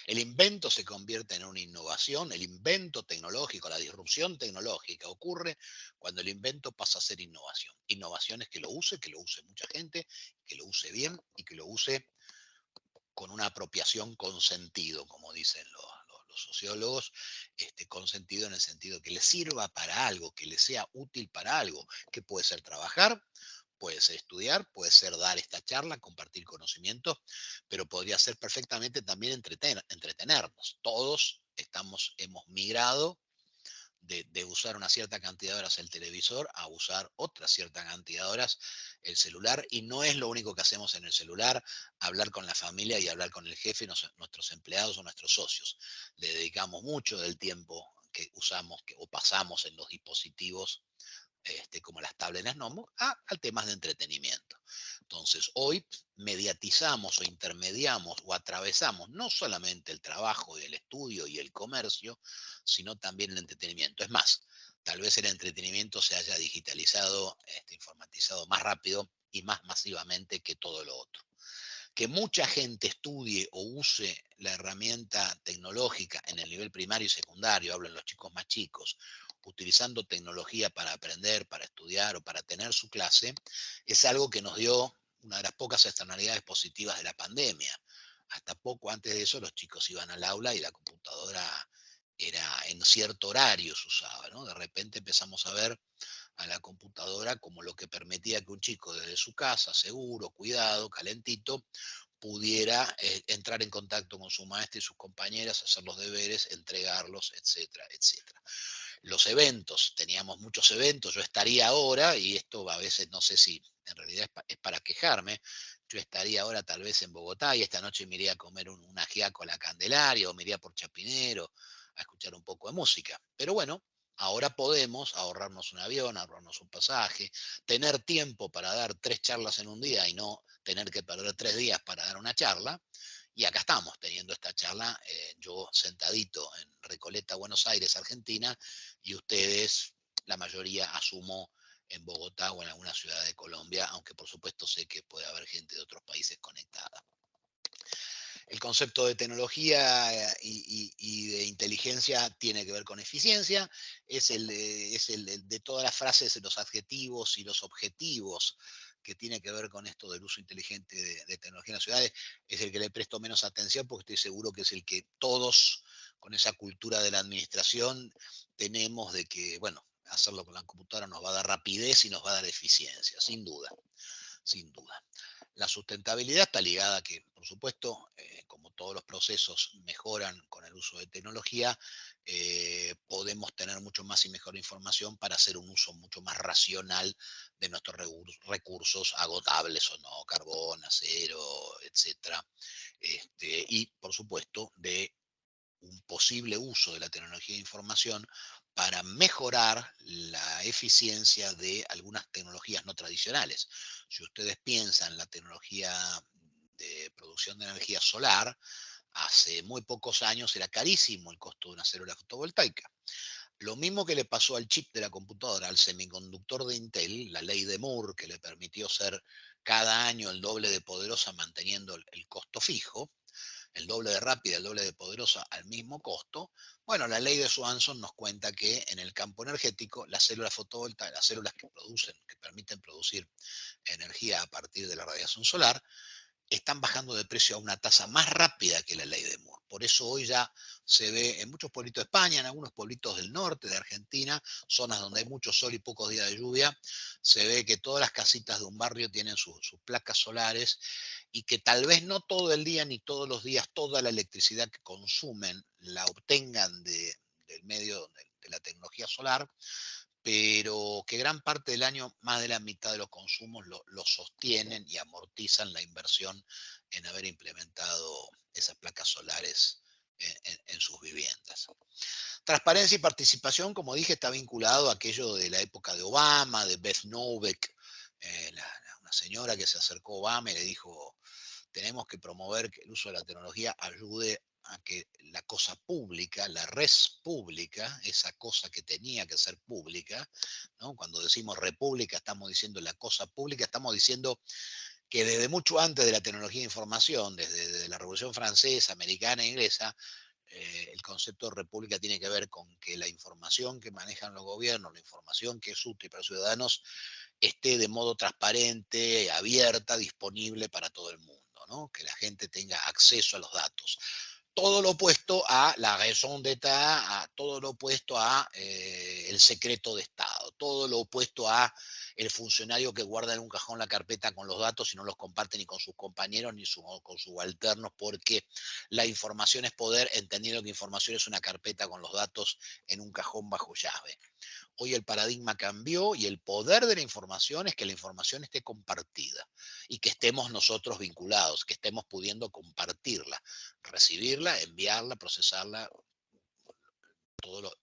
El invento se convierte en una innovación, el invento tecnológico, la disrupción tecnológica ocurre cuando el invento pasa a ser innovación. Innovación es que lo use mucha gente, que lo use bien y que lo use con una apropiación con sentido, como dicen los sociólogos, con sentido en el sentido que le sirva para algo, que le sea útil para algo, que puede ser trabajar, puede ser estudiar, puede ser dar esta charla, compartir conocimientos, pero podría ser perfectamente también entretenernos. Todos hemos migrado de usar una cierta cantidad de horas el televisor a usar otra cierta cantidad de horas el celular, y no es lo único que hacemos en el celular, hablar con la familia y hablar con el jefe, nuestros empleados o nuestros socios. Le dedicamos mucho del tiempo que usamos o pasamos en los dispositivos como las tablets, las nomos, a temas de entretenimiento. Entonces, hoy mediatizamos o intermediamos o atravesamos no solamente el trabajo y el estudio y el comercio, sino también el entretenimiento. Es más, tal vez el entretenimiento se haya digitalizado, informatizado más rápido y más masivamente que todo lo otro. Que mucha gente estudie o use la herramienta tecnológica en el nivel primario y secundario, hablo en los chicos más chicos, utilizando tecnología para aprender, para estudiar o para tener su clase, es algo que nos dio una de las pocas externalidades positivas de la pandemia. Hasta poco antes de eso los chicos iban al aula y la computadora era en cierto horario se usaba, ¿no? De repente empezamos a ver a la computadora como lo que permitía que un chico desde su casa, seguro, cuidado, calentito, pudiera entrar en contacto con su maestra y sus compañeras, hacer los deberes, entregarlos, etcétera, etcétera. Los eventos, teníamos muchos eventos, yo estaría ahora, y esto a veces no sé si en realidad es para quejarme, yo estaría ahora tal vez en Bogotá y esta noche me iría a comer un ajiaco a la Candelaria o me iría por Chapinero a escuchar un poco de música. Pero bueno, ahora podemos ahorrarnos un avión, ahorrarnos un pasaje, tener tiempo para dar 3 charlas en un día y no tener que perder 3 días para dar una charla. Y acá estamos teniendo esta charla, yo sentadito en Recoleta, Buenos Aires, Argentina, y ustedes, la mayoría, asumo, en Bogotá o en alguna ciudad de Colombia, aunque por supuesto sé que puede haber gente de otros países conectada. El concepto de tecnología y de inteligencia tiene que ver con eficiencia, es el de todas las frases, los adjetivos y los objetivos que tiene que ver con esto del uso inteligente de tecnología en las ciudades, es el que le presto menos atención porque estoy seguro que es el que todos, con esa cultura de la administración, tenemos de que, bueno, hacerlo con la computadora nos va a dar rapidez y nos va a dar eficiencia, sin duda, sin duda. La sustentabilidad está ligada a que, por supuesto, como todos los procesos mejoran con el uso de tecnología, podemos tener mucho más y mejor información para hacer un uso mucho más racional de nuestros recursos, agotables o no, carbón, acero, etcétera. Y, por supuesto, de un posible uso de la tecnología de información para mejorar la eficiencia de algunas tecnologías no tradicionales. Si ustedes piensan en la tecnología de producción de energía solar, hace muy pocos años era carísimo el costo de una célula fotovoltaica. Lo mismo que le pasó al chip de la computadora, al semiconductor de Intel, la ley de Moore, que le permitió ser cada año el doble de poderosa manteniendo el costo fijo, el doble de rápida, el doble de poderosa al mismo costo. Bueno, la ley de Swanson nos cuenta que en el campo energético, las células fotovoltaicas, las células que permiten producir energía a partir de la radiación solar, están bajando de precio a una tasa más rápida que la ley de Moore. Por eso hoy ya se ve en muchos pueblitos de España, en algunos pueblitos del norte de Argentina, zonas donde hay mucho sol y pocos días de lluvia, se ve que todas las casitas de un barrio tienen sus placas solares y que tal vez no todo el día ni todos los días toda la electricidad que consumen la obtengan del medio de la tecnología solar, pero que gran parte del año, más de la mitad de los consumos lo sostienen y amortizan la inversión en haber implementado esas placas solares en sus viviendas. Transparencia y participación, como dije, está vinculado a aquello de la época de Obama, de Beth Noveck, una señora que se acercó a Obama y le dijo, tenemos que promover que el uso de la tecnología ayude a que la cosa pública, la res pública, esa cosa que tenía que ser pública, ¿no? Cuando decimos república estamos diciendo la cosa pública, estamos diciendo que desde mucho antes de la tecnología de información, desde la Revolución Francesa, Americana e Inglesa, el concepto de república tiene que ver con que la información que manejan los gobiernos, la información que es útil para los ciudadanos, esté de modo transparente, abierta, disponible para todo el mundo, ¿no? Que la gente tenga acceso a los datos. Todo lo opuesto a la raison d'être, a todo lo opuesto a el secreto de Estado, todo lo opuesto a el funcionario que guarda en un cajón la carpeta con los datos y no los comparte ni con sus compañeros ni con sus subalternos, porque la información es poder, entendiendo que información es una carpeta con los datos en un cajón bajo llave. Hoy el paradigma cambió y el poder de la información es que la información esté compartida y que estemos nosotros vinculados, que estemos pudiendo compartirla, recibirla, enviarla, procesarla,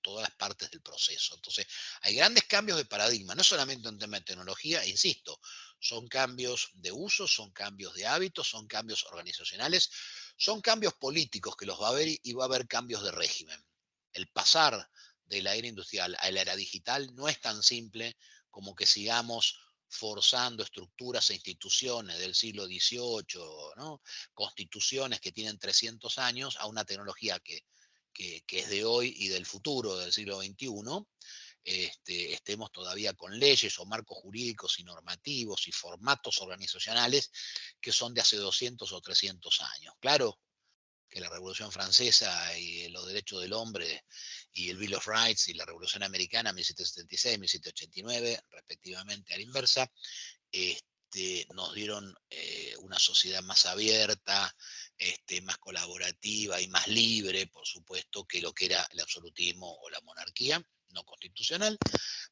todas las partes del proceso. Entonces, hay grandes cambios de paradigma, no solamente en tema de tecnología, insisto, son cambios de uso, son cambios de hábitos, son cambios organizacionales, son cambios políticos que los va a haber y va a haber cambios de régimen. El pasar de la era industrial a la era digital no es tan simple como que sigamos forzando estructuras e instituciones del siglo XVIII, ¿no? Constituciones que tienen 300 años a una tecnología que es de hoy y del futuro del siglo XXI, estemos todavía con leyes o marcos jurídicos y normativos y formatos organizacionales que son de hace 200 o 300 años. Claro que la Revolución Francesa y los derechos del hombre y el Bill of Rights y la Revolución Americana 1776, 1789, respectivamente a la inversa, nos dieron una sociedad más abierta, más colaborativa y más libre, por supuesto, que lo que era el absolutismo o la monarquía no constitucional.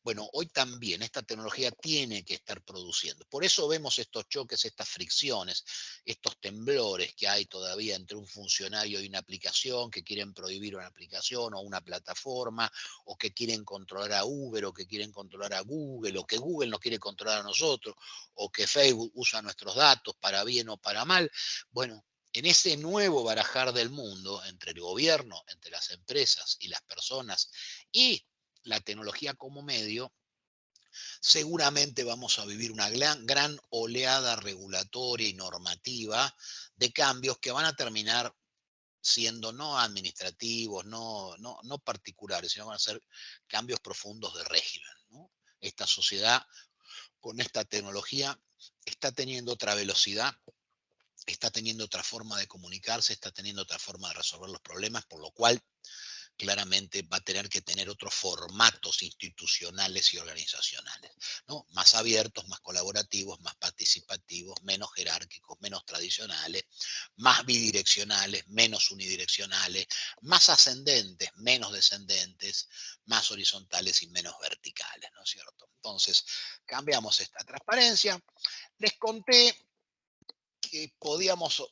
Bueno, hoy también esta tecnología tiene que estar produciendo. Por eso vemos estos choques, estas fricciones, estos temblores que hay todavía entre un funcionario y una aplicación, que quieren prohibir una aplicación o una plataforma, o que quieren controlar a Uber, o que quieren controlar a Google, o que Google nos quiere controlar a nosotros, o que Facebook usa nuestros datos para bien o para mal. Bueno, en ese nuevo barajar del mundo, entre el gobierno, entre las empresas y las personas, y la tecnología como medio, seguramente vamos a vivir una gran oleada regulatoria y normativa de cambios que van a terminar siendo no administrativos, no particulares, sino van a ser cambios profundos de régimen, ¿no? Esta sociedad con esta tecnología está teniendo otra velocidad, está teniendo otra forma de comunicarse, está teniendo otra forma de resolver los problemas, por lo cual claramente va a tener que tener otros formatos institucionales y organizacionales, ¿no? Más abiertos, más colaborativos, más participativos, menos jerárquicos, menos tradicionales, más bidireccionales, menos unidireccionales, más ascendentes, menos descendentes, más horizontales y menos verticales, ¿no es cierto? Entonces, cambiamos esta transparencia. Les conté que podíamos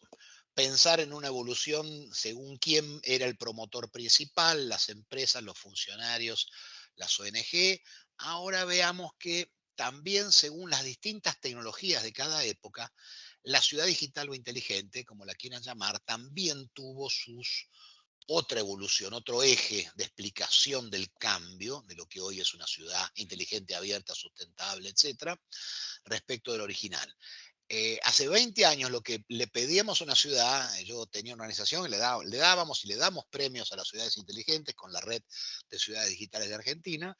pensar en una evolución según quién era el promotor principal, las empresas, los funcionarios, las ONG. Ahora veamos que también según las distintas tecnologías de cada época, la ciudad digital o inteligente, como la quieran llamar, también tuvo otra evolución, otro eje de explicación del cambio, de lo que hoy es una ciudad inteligente, abierta, sustentable, etcétera, respecto del original. Hace 20 años lo que le pedíamos a una ciudad, yo tenía una organización y le dábamos y le damos premios a las ciudades inteligentes con la red de ciudades digitales de Argentina.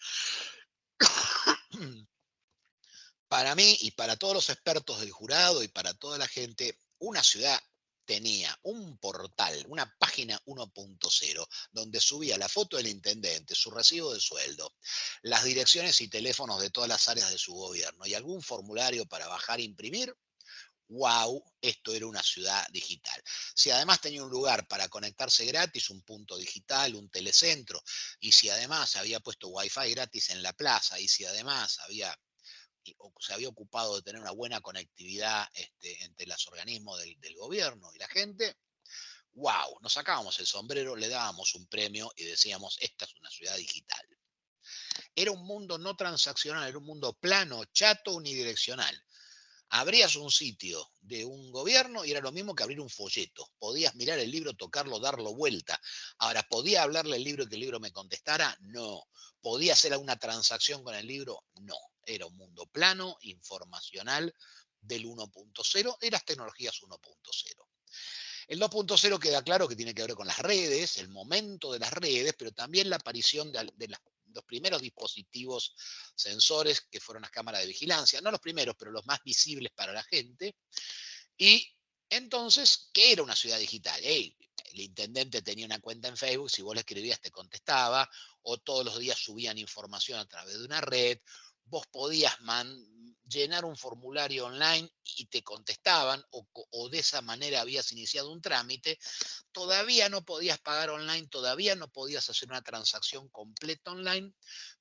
Para mí y para todos los expertos del jurado y para toda la gente, una ciudad tenía un portal, una página 1.0, donde subía la foto del intendente, su recibo de sueldo, las direcciones y teléfonos de todas las áreas de su gobierno y algún formulario para bajar e imprimir. Wow, esto era una ciudad digital. Si además tenía un lugar para conectarse gratis, un punto digital, un telecentro, y si además había puesto wifi gratis en la plaza, y si además se había ocupado de tener una buena conectividad entre los organismos del gobierno y la gente, wow, nos sacábamos el sombrero, le dábamos un premio y decíamos, esta es una ciudad digital. Era un mundo no transaccional, era un mundo plano, chato, unidireccional. Abrías un sitio de un gobierno y era lo mismo que abrir un folleto. Podías mirar el libro, tocarlo, darlo vuelta. Ahora, ¿podía hablarle el libro y que el libro me contestara? No. ¿Podía hacer alguna transacción con el libro? No. Era un mundo plano, informacional, del 1.0 y las tecnologías 1.0. El 2.0 queda claro que tiene que ver con las redes, el momento de las redes, pero también la aparición de los primeros dispositivos sensores que fueron las cámaras de vigilancia, no los primeros, pero los más visibles para la gente. Y entonces, ¿qué era una ciudad digital? Hey, el intendente tenía una cuenta en Facebook, si vos le escribías te contestaba, o todos los días subían información a través de una red, vos podías llenar un formulario online y te contestaban, o de esa manera habías iniciado un trámite. Todavía no podías pagar online, todavía no podías hacer una transacción completa online,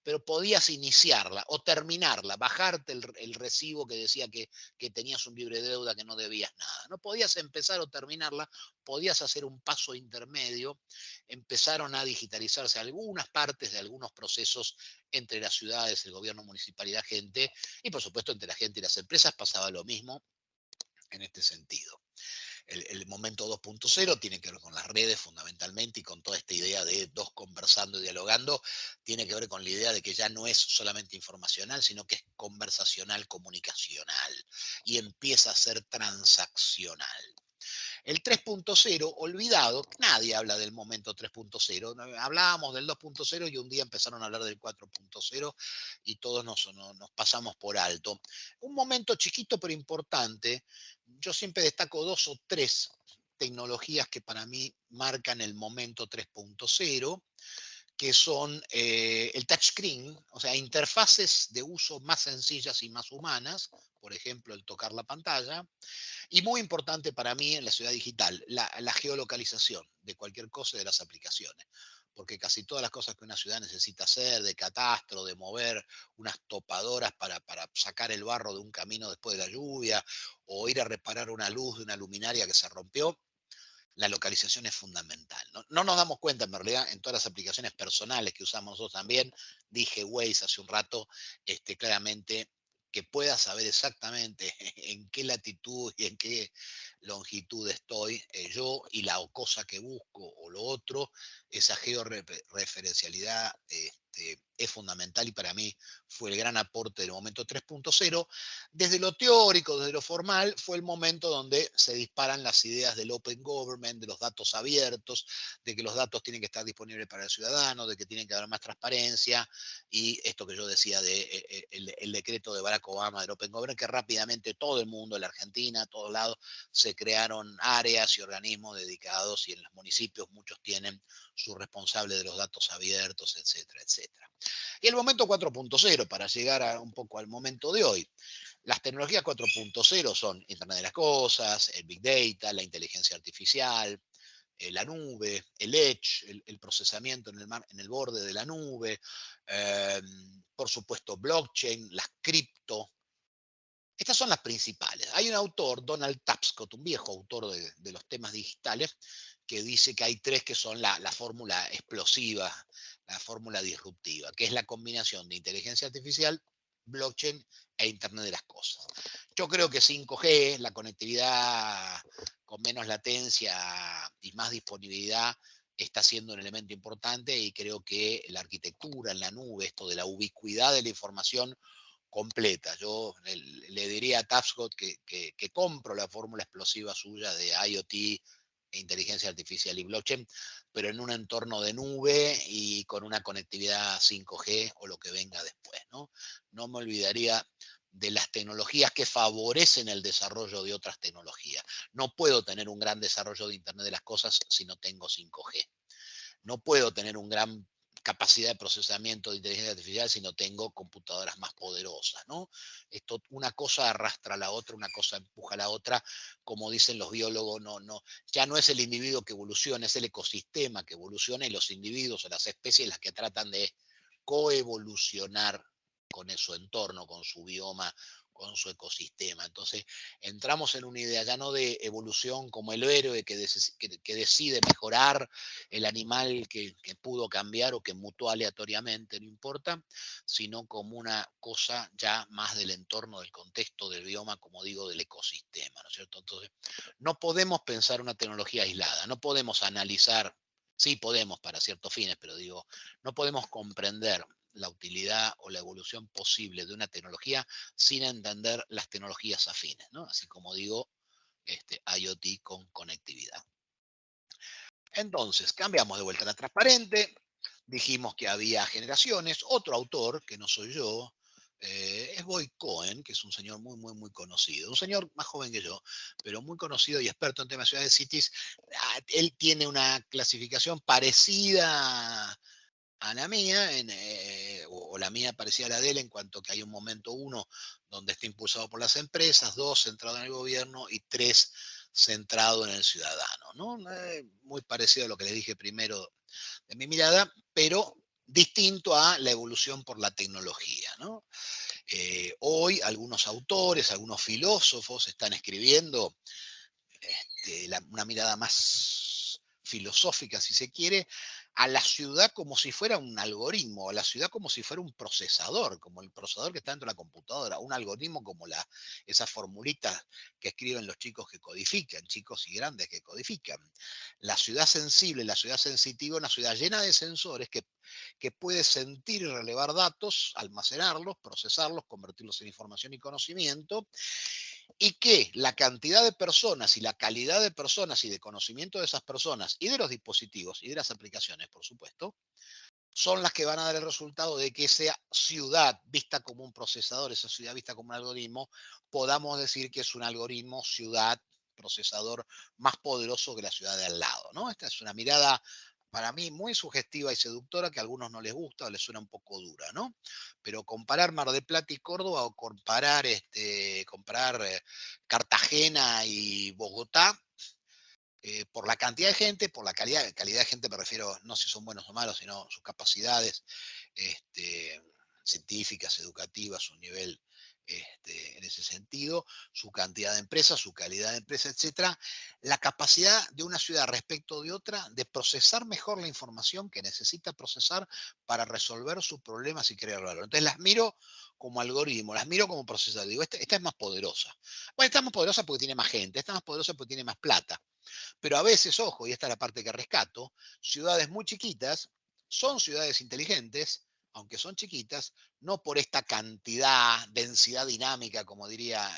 pero podías iniciarla o terminarla, bajarte el recibo que decía que tenías un libre deuda, que no debías nada. No podías empezar o terminarla, podías hacer un paso intermedio. Empezaron a digitalizarse algunas partes de algunos procesos entre las ciudades, el gobierno municipal y la gente, y por supuesto entre la gente y las empresas pasaba lo mismo en este sentido. El momento 2.0 tiene que ver con las redes fundamentalmente y con toda esta idea de dos conversando y dialogando, tiene que ver con la idea de que ya no es solamente informacional, sino que es conversacional, comunicacional y empieza a ser transaccional. El 3.0, olvidado, nadie habla del momento 3.0. Hablábamos del 2.0 y un día empezaron a hablar del 4.0 y todos nos pasamos por alto. Un momento chiquito pero importante. Yo siempre destaco dos o tres tecnologías que para mí marcan el momento 3.0, que son el touchscreen, o sea, interfaces de uso más sencillas y más humanas, por ejemplo, el tocar la pantalla, y muy importante para mí en la ciudad digital, la geolocalización de cualquier cosa y de las aplicaciones. Porque casi todas las cosas que una ciudad necesita hacer, de catastro, de mover unas topadoras para sacar el barro de un camino después de la lluvia, o ir a reparar una luz de una luminaria que se rompió, la localización es fundamental. No nos damos cuenta, en realidad, en todas las aplicaciones personales que usamos nosotros también. Dije Waze hace un rato, claramente que pueda saber exactamente en qué latitud y en qué longitud estoy yo y la cosa que busco o lo otro, esa georreferencialidad es fundamental y para mí fue el gran aporte del momento 3.0. Desde lo teórico, desde lo formal, fue el momento donde se disparan las ideas del Open Government, de los datos abiertos, de que los datos tienen que estar disponibles para el ciudadano, de que tienen que haber más transparencia, y esto que yo decía de el decreto de Barack Obama del Open Government, que rápidamente todo el mundo, en la Argentina, a todos lados, se crearon áreas y organismos dedicados, y en los municipios muchos tienen su responsable de los datos abiertos, etcétera, etcétera. Y el momento 4.0, para llegar un poco al momento de hoy. Las tecnologías 4.0 son Internet de las Cosas, el Big Data, la inteligencia artificial, la nube, el edge, el procesamiento en el borde de la nube, eh, por supuesto blockchain, las cripto. Estas son las principales. Hay un autor, Donald Tapscott, un viejo autor de los temas digitales, que dice que hay tres que son la fórmula explosiva, la fórmula disruptiva, que es la combinación de inteligencia artificial, blockchain e Internet de las Cosas. Yo creo que 5G, la conectividad con menos latencia y más disponibilidad, está siendo un elemento importante, y creo que la arquitectura en la nube, esto de la ubicuidad de la información completa. Yo le diría a Tapscott que compro la fórmula explosiva suya de IoT, inteligencia artificial y blockchain, pero en un entorno de nube y con una conectividad 5G o lo que venga después, ¿no? No me olvidaría de las tecnologías que favorecen el desarrollo de otras tecnologías. No puedo tener un gran desarrollo de Internet de las Cosas si no tengo 5G. No puedo tener una gran capacidad de procesamiento de inteligencia artificial si no tengo computadoras más poderosas, ¿no? Esto, una cosa arrastra a la otra, una cosa empuja a la otra, como dicen los biólogos, ya no es el individuo que evoluciona, es el ecosistema que evoluciona, y los individuos o las especies las que tratan de coevolucionar con su entorno, con su bioma, con su ecosistema. Entonces, entramos en una idea ya no de evolución como el héroe que decide mejorar el animal que pudo cambiar o que mutó aleatoriamente, no importa, sino como una cosa ya más del entorno, del contexto, del bioma, como digo, del ecosistema, ¿no es cierto? Entonces, no podemos pensar una tecnología aislada, no podemos analizar, sí podemos para ciertos fines, pero digo, no podemos comprender la utilidad o la evolución posible de una tecnología sin entender las tecnologías afines, ¿no? Así como digo, IoT con conectividad. Entonces, cambiamos de vuelta a la transparente, dijimos que había generaciones. Otro autor, que no soy yo, es Boyd Cohen, que es un señor muy, muy, muy conocido, un señor más joven que yo, pero muy conocido y experto en temas de ciudades, cities. Él tiene una clasificación parecida a la mía, o la mía parecida a la de él, en cuanto que hay un momento 1 donde está impulsado por las empresas, 2 centrado en el gobierno y 3 centrado en el ciudadano, ¿no? Muy parecido a lo que les dije primero de mi mirada, pero distinto a la evolución por la tecnología, ¿no? Hoy algunos autores, algunos filósofos están escribiendo una mirada más filosófica, si se quiere, a la ciudad como si fuera un algoritmo, a la ciudad como si fuera un procesador, como el procesador que está dentro de la computadora, un algoritmo como esas formulitas que escriben los chicos que codifican, chicos y grandes que codifican. La ciudad sensible, la ciudad sensitiva, una ciudad llena de sensores que puede sentir y relevar datos, almacenarlos, procesarlos, convertirlos en información y conocimiento, y que la cantidad de personas y la calidad de personas y de conocimiento de esas personas y de los dispositivos y de las aplicaciones, por supuesto, son las que van a dar el resultado de que esa ciudad vista como un procesador, esa ciudad vista como un algoritmo, podamos decir que es un algoritmo, ciudad, procesador más poderoso que la ciudad de al lado, ¿no? Esta es una mirada para mí muy sugestiva y seductora, que a algunos no les gusta o les suena un poco dura, ¿no? Pero comparar Mar del Plata y Córdoba o comparar Cartagena y Bogotá, por la cantidad de gente, por la calidad de gente me refiero no si son buenos o malos, sino sus capacidades este, científicas, educativas, su nivel en ese sentido, su cantidad de empresas, su calidad de empresa, etcétera, la capacidad de una ciudad respecto de otra de procesar mejor la información que necesita procesar para resolver sus problemas y querer hablarlo. Entonces las miro como algoritmo, las miro como procesador. Digo, esta es más poderosa. Bueno, esta es más poderosa porque tiene más gente, esta es más poderosa porque tiene más plata. Pero a veces, ojo, y esta es la parte que rescato, ciudades muy chiquitas son ciudades inteligentes, aunque son chiquitas, no por esta cantidad, densidad dinámica, como diría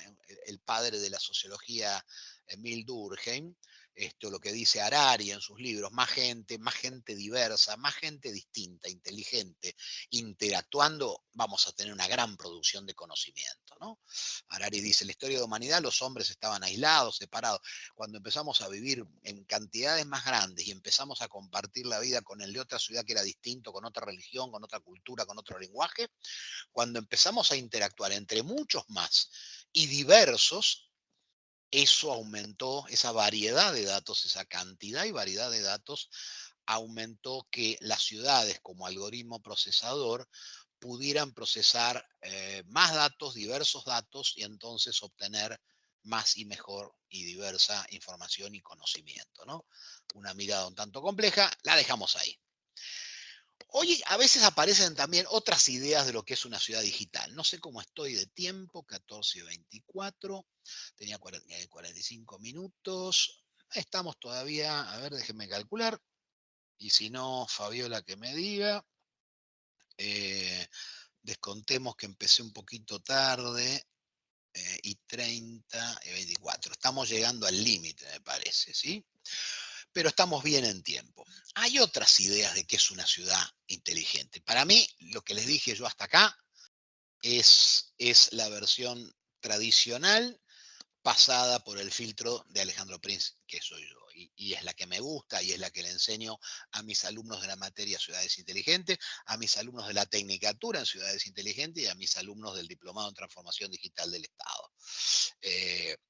el padre de la sociología, Emil Durkheim, esto lo que dice Harari en sus libros, más gente diversa, más gente distinta, inteligente, interactuando, vamos a tener una gran producción de conocimiento, ¿no? Harari dice, en la historia de la humanidad los hombres estaban aislados, separados. Cuando empezamos a vivir en cantidades más grandes y empezamos a compartir la vida con el de otra ciudad que era distinto, con otra religión, con otra cultura, con otro lenguaje, cuando empezamos a interactuar entre muchos más y diversos, eso aumentó, esa variedad de datos, esa cantidad y variedad de datos aumentó que las ciudades como algoritmo procesador pudieran procesar más datos, diversos datos, y entonces obtener más y mejor y diversa información y conocimiento, ¿no? Una mirada un tanto compleja, la dejamos ahí. Hoy a veces aparecen también otras ideas de lo que es una ciudad digital. No sé cómo estoy de tiempo, 14:24, tenía 45 minutos. Estamos todavía, a ver, déjenme calcular. Y si no, Fabiola que me diga. Descontemos que empecé un poquito tarde, y 30 y 24. Estamos llegando al límite, me parece, ¿sí? Pero estamos bien en tiempo. Hay otras ideas de qué es una ciudad inteligente. Para mí, lo que les dije yo hasta acá es la versión tradicional pasada por el filtro de Alejandro Prince, que soy yo. Y es la que me gusta y es la que le enseño a mis alumnos de la materia Ciudades Inteligentes, a mis alumnos de la Tecnicatura en Ciudades Inteligentes y a mis alumnos del Diplomado en Transformación Digital del Estado.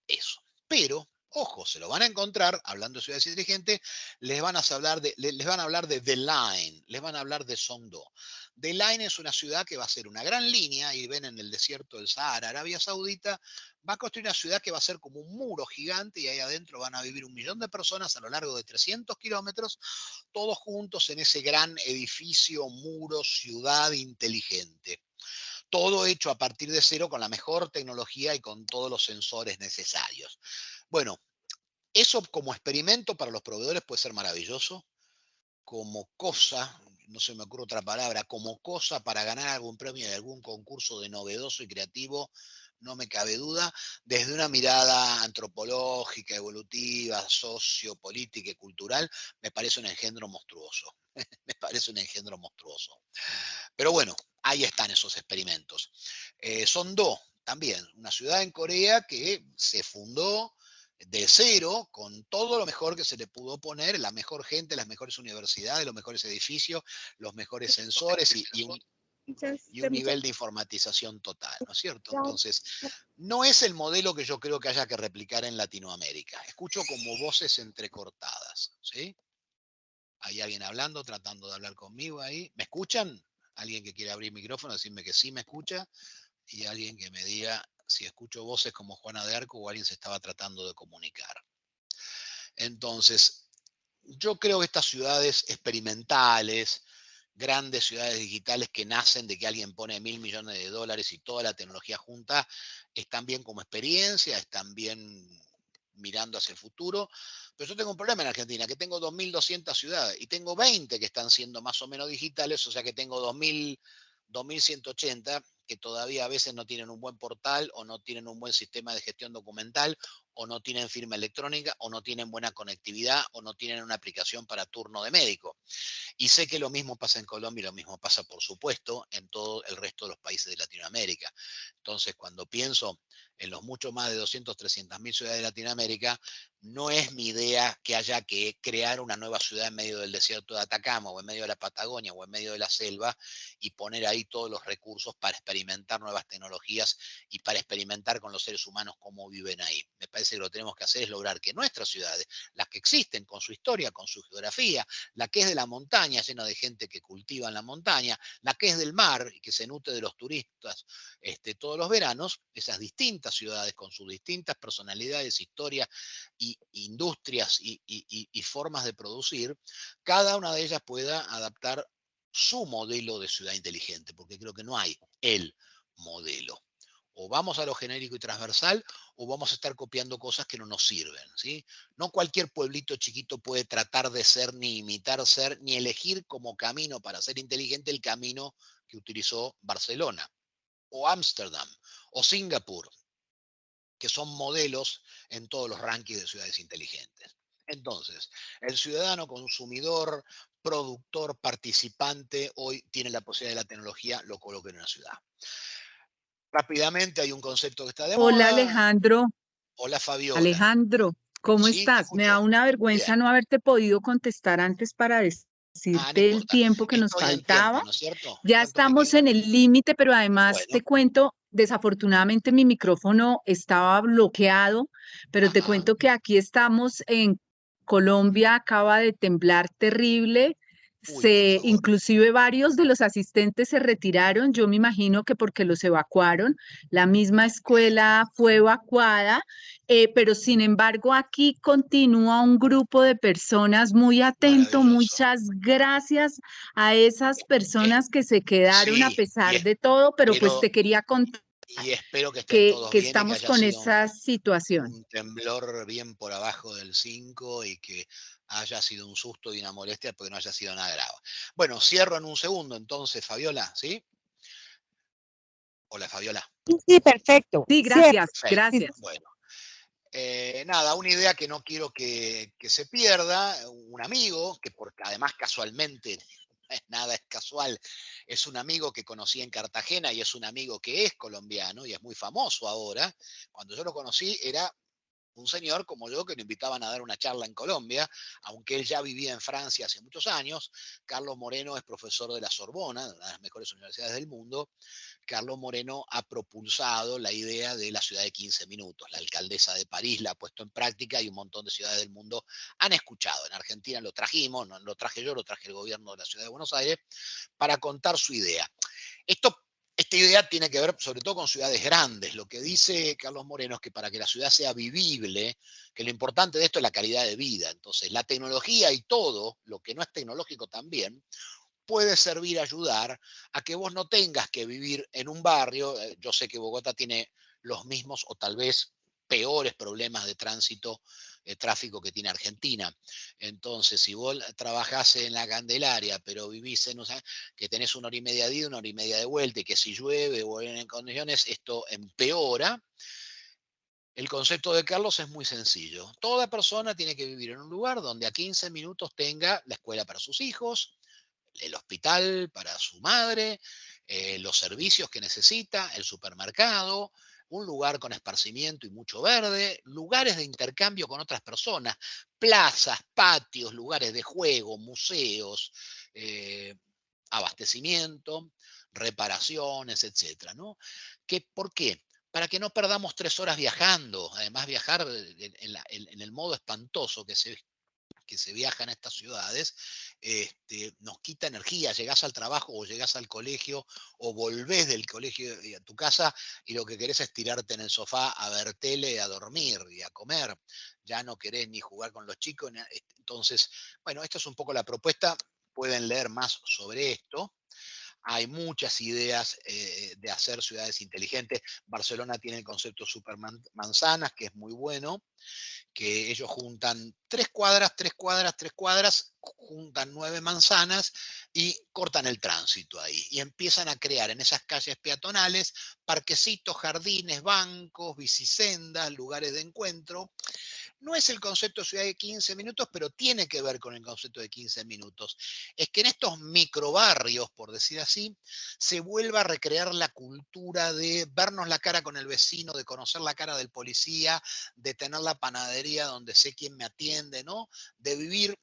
Eso. Pero, ojo, se lo van a encontrar, hablando de ciudades inteligentes, les van a hablar de The Line, les van a hablar de Songdo. The Line es una ciudad que va a ser una gran línea, y ven en el desierto del Sahara, Arabia Saudita, va a construir una ciudad que va a ser como un muro gigante y ahí adentro van a vivir 1 millón de personas a lo largo de 300 kilómetros, todos juntos en ese gran edificio, muro, ciudad inteligente. Todo hecho a partir de cero con la mejor tecnología y con todos los sensores necesarios. Bueno, eso como experimento para los proveedores puede ser maravilloso, como cosa, no se me ocurre otra palabra, como cosa para ganar algún premio en algún concurso de novedoso y creativo, no me cabe duda, desde una mirada antropológica, evolutiva, sociopolítica y cultural, me parece un engendro monstruoso. Me parece un engendro monstruoso. Pero bueno, ahí están esos experimentos. Songdo, también, una ciudad en Corea que se fundó de cero, con todo lo mejor que se le pudo poner, la mejor gente, las mejores universidades, los mejores edificios, los mejores sensores y un nivel de informatización total, ¿no es cierto? Entonces, no es el modelo que yo creo que haya que replicar en Latinoamérica. Escucho como voces entrecortadas, ¿sí? ¿Hay alguien hablando, tratando de hablar conmigo ahí? ¿Me escuchan? Alguien que quiere abrir micrófono, decirme que sí me escucha, y alguien que me diga si escucho voces como Juana de Arco o alguien se estaba tratando de comunicar. Entonces, yo creo que estas ciudades experimentales, grandes ciudades digitales que nacen de que alguien pone $1.000 millones y toda la tecnología junta, están bien como experiencia, están bien mirando hacia el futuro. Pero yo tengo un problema en Argentina, que tengo 2.200 ciudades y tengo 20 que están siendo más o menos digitales, o sea que tengo 2.180 que todavía a veces no tienen un buen portal o no tienen un buen sistema de gestión documental o no tienen firma electrónica, o no tienen buena conectividad, o no tienen una aplicación para turno de médico. Y sé que lo mismo pasa en Colombia y lo mismo pasa, por supuesto, en todo el resto de los países de Latinoamérica. Entonces, cuando pienso en los mucho más de 200, 300.000 ciudades de Latinoamérica, no es mi idea que haya que crear una nueva ciudad en medio del desierto de Atacama o en medio de la Patagonia o en medio de la selva y poner ahí todos los recursos para experimentar nuevas tecnologías y para experimentar con los seres humanos cómo viven ahí. Me parece que lo que tenemos que hacer es lograr que nuestras ciudades, las que existen con su historia, con su geografía, la que es de la montaña, llena de gente que cultiva en la montaña, la que es del mar y que se nutre de los turistas todos los veranos, esas distintas ciudades con sus distintas personalidades, historias y industrias y formas de producir, cada una de ellas pueda adaptar su modelo de ciudad inteligente, porque creo que no hay el modelo. O vamos a lo genérico y transversal, o vamos a estar copiando cosas que no nos sirven, ¿sí? No cualquier pueblito chiquito puede tratar de ser, ni imitar ser, ni elegir como camino para ser inteligente el camino que utilizó Barcelona, o Ámsterdam, o Singapur, que son modelos en todos los rankings de ciudades inteligentes. Entonces, el ciudadano consumidor, productor, participante, hoy tiene la posibilidad de la tecnología, lo coloca en una ciudad. Rápidamente hay un concepto que está de Hola moda. Alejandro, Hola Fabiola. Alejandro, ¿cómo Sí, te estás? Me da escucho. una Muy bien. vergüenza no haberte podido contestar antes para No decirte el importa. tiempo que nos Estoy en tiempo, faltaba. ¿no es cierto? Ya ¿Cuánto me estamos queda? en el límite, pero además Bueno, te cuento, desafortunadamente mi micrófono estaba bloqueado, pero te ajá. cuento que aquí estamos en Colombia, acaba de temblar terrible. Uy, por favor. Inclusive varios de los asistentes se retiraron, yo me imagino que porque los evacuaron, la misma escuela fue evacuada, pero sin embargo aquí continúa un grupo de personas muy atento. Maravilloso. Muchas gracias a esas Es- personas que se quedaron a sí, pesar de todo, pero pues espero, te quería contar y espero que estén todos que bien y que estamos haya con sido esa situación. un temblor bien por abajo del 5 y que haya sido un susto y una molestia, porque no haya sido nada grave. Bueno, cierro en un segundo entonces, Fabiola, ¿sí? Hola, Fabiola. Sí, sí, perfecto. Sí, Sí, gracias, Perfecto. sí, gracias. Bueno, nada, una idea que no quiero que se pierda, un amigo, que porque además casualmente, nada es casual, es un amigo que conocí en Cartagena y es un amigo que es colombiano y es muy famoso ahora. Cuando yo lo conocí era un señor como yo que lo invitaban a dar una charla en Colombia, aunque él ya vivía en Francia hace muchos años. Carlos Moreno es profesor de la Sorbona, de una de las mejores universidades del mundo. Carlos Moreno ha propulsado la idea de la ciudad de 15 minutos. La alcaldesa de París la ha puesto en práctica y un montón de ciudades del mundo han escuchado. En Argentina lo trajimos, no lo traje yo, lo traje el gobierno de la ciudad de Buenos Aires para contar su idea. Esto, esta idea tiene que ver sobre todo con ciudades grandes. Lo que dice Carlos Moreno es que para que la ciudad sea vivible, que lo importante de esto es la calidad de vida. Entonces, la tecnología y todo, lo que no es tecnológico también, puede servir a ayudar a que vos no tengas que vivir en un barrio. Yo sé que Bogotá tiene los mismos o tal vez peores problemas de tránsito, tráfico que tiene Argentina. Entonces, si vos trabajás en la Candelaria, pero vivís en, o sea, que tenés una hora y media de ida, una hora y media de vuelta, y que si llueve o en condiciones, esto empeora. El concepto de Carlos es muy sencillo. Toda persona tiene que vivir en un lugar donde a 15 minutos tenga la escuela para sus hijos, el hospital para su madre, los servicios que necesita, el supermercado, un lugar con esparcimiento y mucho verde, lugares de intercambio con otras personas, plazas, patios, lugares de juego, museos, eh, abastecimiento, reparaciones, etcétera, ¿no? ¿Por qué? Para que no perdamos 3 horas viajando. Además, viajar en el modo espantoso que se viaja en estas ciudades, nos quita energía. Llegás al trabajo o llegás al colegio o volvés del colegio a tu casa y lo que querés es tirarte en el sofá a ver tele, a dormir y a comer. Ya no querés ni jugar con los chicos. Entonces, bueno, esta es un poco la propuesta. Pueden leer más sobre esto. Hay muchas ideas de hacer ciudades inteligentes. Barcelona tiene el concepto supermanzanas, que es muy bueno, que ellos juntan 3 cuadras, 3 cuadras, 3 cuadras, juntan 9 manzanas y cortan el tránsito ahí. Y empiezan a crear en esas calles peatonales parquecitos, jardines, bancos, bicisendas, lugares de encuentro. No es el concepto de ciudad de 15 minutos, pero tiene que ver con el concepto de 15 minutos. Es que en estos microbarrios, por decir así, se vuelva a recrear la cultura de vernos la cara con el vecino, de conocer la cara del policía, de tener la panadería donde sé quién me atiende, ¿no? De vivir,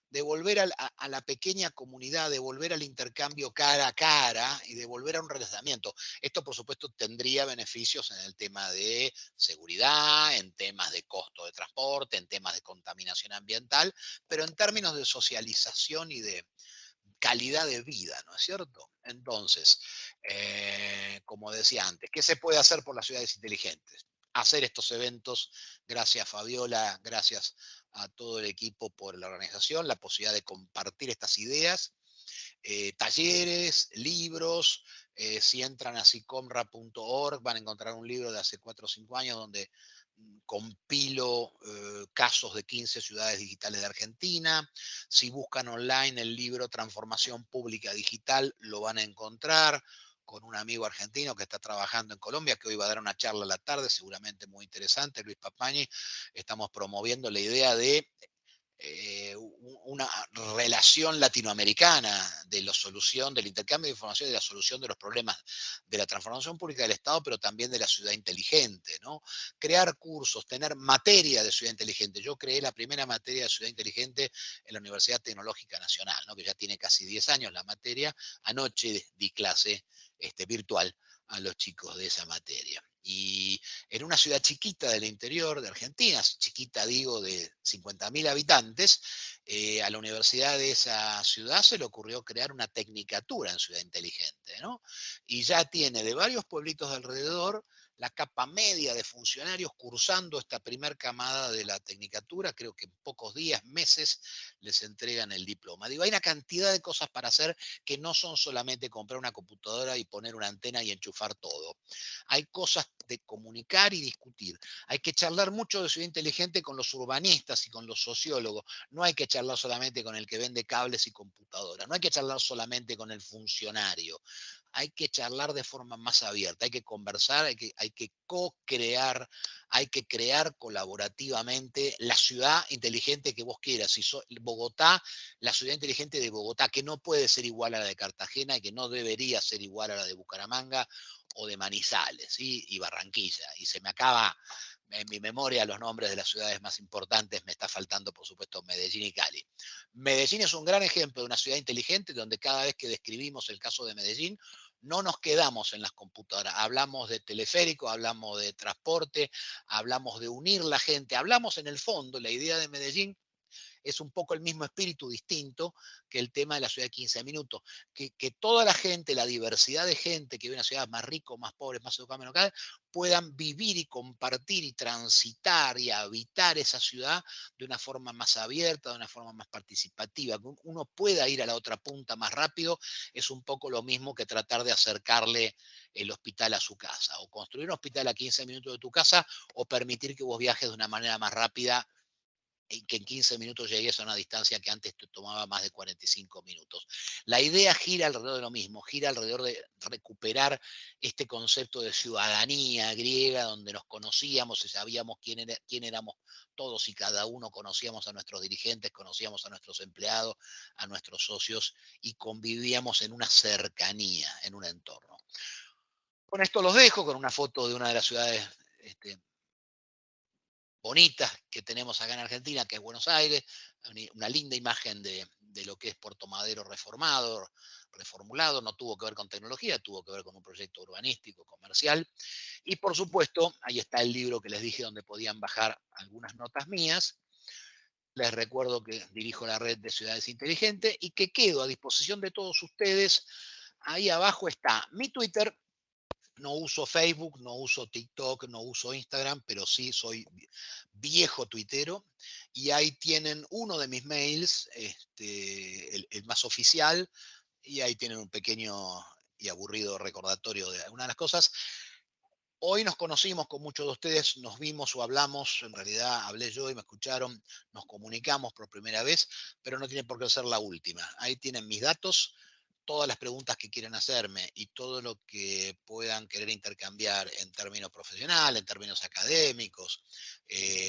de volver a la pequeña comunidad, de volver al intercambio cara a cara y de volver a un relacionamiento. Esto, por supuesto, tendría beneficios en el tema de seguridad, en temas de costo de transporte, en temas de contaminación ambiental, pero en términos de socialización y de calidad de vida, ¿no es cierto? Entonces, como decía antes, ¿qué se puede hacer por las ciudades inteligentes? Hacer estos eventos, gracias Fabiola, gracias a todo el equipo por la organización, la posibilidad de compartir estas ideas, talleres, libros. Si entran a sicomra.org van a encontrar un libro de hace 4 o 5 años donde compilo casos de 15 ciudades digitales de Argentina. Si buscan online el libro Transformación Pública Digital, lo van a encontrar con un amigo argentino que está trabajando en Colombia, que hoy va a dar una charla a la tarde, seguramente muy interesante, Luis Papagni. Estamos promoviendo la idea de una relación latinoamericana de la solución, del intercambio de información y de la solución de los problemas de la transformación pública del Estado, pero también de la ciudad inteligente, ¿no? Crear cursos, tener materia de ciudad inteligente. Yo creé la primera materia de ciudad inteligente en la Universidad Tecnológica Nacional, ¿no? Que ya tiene casi 10 años la materia. Anoche di clase virtual a los chicos de esa materia. Y en una ciudad chiquita del interior de Argentina, chiquita digo de 50.000 habitantes, a la universidad de esa ciudad se le ocurrió crear una tecnicatura en ciudad inteligente, ¿no? Y ya tiene de varios pueblitos de alrededor la capa media de funcionarios cursando esta primer camada de la tecnicatura. Creo que en pocos días, meses, les entregan el diploma. Digo, hay una cantidad de cosas para hacer que no son solamente comprar una computadora y poner una antena y enchufar todo. Hay cosas de comunicar y discutir. Hay que charlar mucho de ciudad inteligente con los urbanistas y con los sociólogos. No hay que charlar solamente con el que vende cables y computadoras. No hay que charlar solamente con el funcionario. Hay que charlar de forma más abierta, hay que conversar, hay que co-crear, hay que crear colaborativamente la ciudad inteligente que vos quieras. Si Bogotá, la ciudad inteligente de Bogotá, que no puede ser igual a la de Cartagena y que no debería ser igual a la de Bucaramanga o de Manizales, ¿sí? Y Barranquilla. Y se me acaba en mi memoria los nombres de las ciudades más importantes, me está faltando por supuesto Medellín y Cali. Medellín es un gran ejemplo de una ciudad inteligente donde cada vez que describimos el caso de Medellín, no nos quedamos en las computadoras, hablamos de teleférico, hablamos de transporte, hablamos de unir la gente, hablamos en el fondo, la idea de Medellín es un poco el mismo espíritu distinto que el tema de la ciudad de 15 minutos, que toda la gente, la diversidad de gente que vive en las ciudades más ricos, más pobres, más educados, menos locales, puedan vivir y compartir y transitar y habitar esa ciudad de una forma más abierta, de una forma más participativa, que uno pueda ir a la otra punta más rápido. Es un poco lo mismo que tratar de acercarle el hospital a su casa, o construir un hospital a 15 minutos de tu casa, o permitir que vos viajes de una manera más rápida y que en 15 minutos llegues a una distancia que antes te tomaba más de 45 minutos. La idea gira alrededor de lo mismo, gira alrededor de recuperar este concepto de ciudadanía griega, donde nos conocíamos y sabíamos quién éramos todos y cada uno, conocíamos a nuestros dirigentes, conocíamos a nuestros empleados, a nuestros socios y convivíamos en una cercanía, en un entorno. Con esto los dejo con una foto de una de las ciudades bonitas que tenemos acá en Argentina, que es Buenos Aires, una linda imagen de lo que es Puerto Madero reformado, reformulado. No tuvo que ver con tecnología, tuvo que ver con un proyecto urbanístico, comercial. Y por supuesto, ahí está el libro que les dije donde podían bajar algunas notas mías. Les recuerdo que dirijo la red de ciudades inteligentes y que quedo a disposición de todos ustedes. Ahí abajo está mi Twitter. No uso Facebook, no uso TikTok, no uso Instagram, pero sí soy viejo tuitero. Y ahí tienen uno de mis mails, el más oficial, y ahí tienen un pequeño y aburrido recordatorio de algunas de las cosas. Hoy nos conocimos con muchos de ustedes, nos vimos o hablamos, en realidad hablé yo y me escucharon, nos comunicamos por primera vez, pero no tiene por qué ser la última. Ahí tienen mis datos, todas las preguntas que quieran hacerme y todo lo que puedan querer intercambiar en términos profesionales, en términos académicos,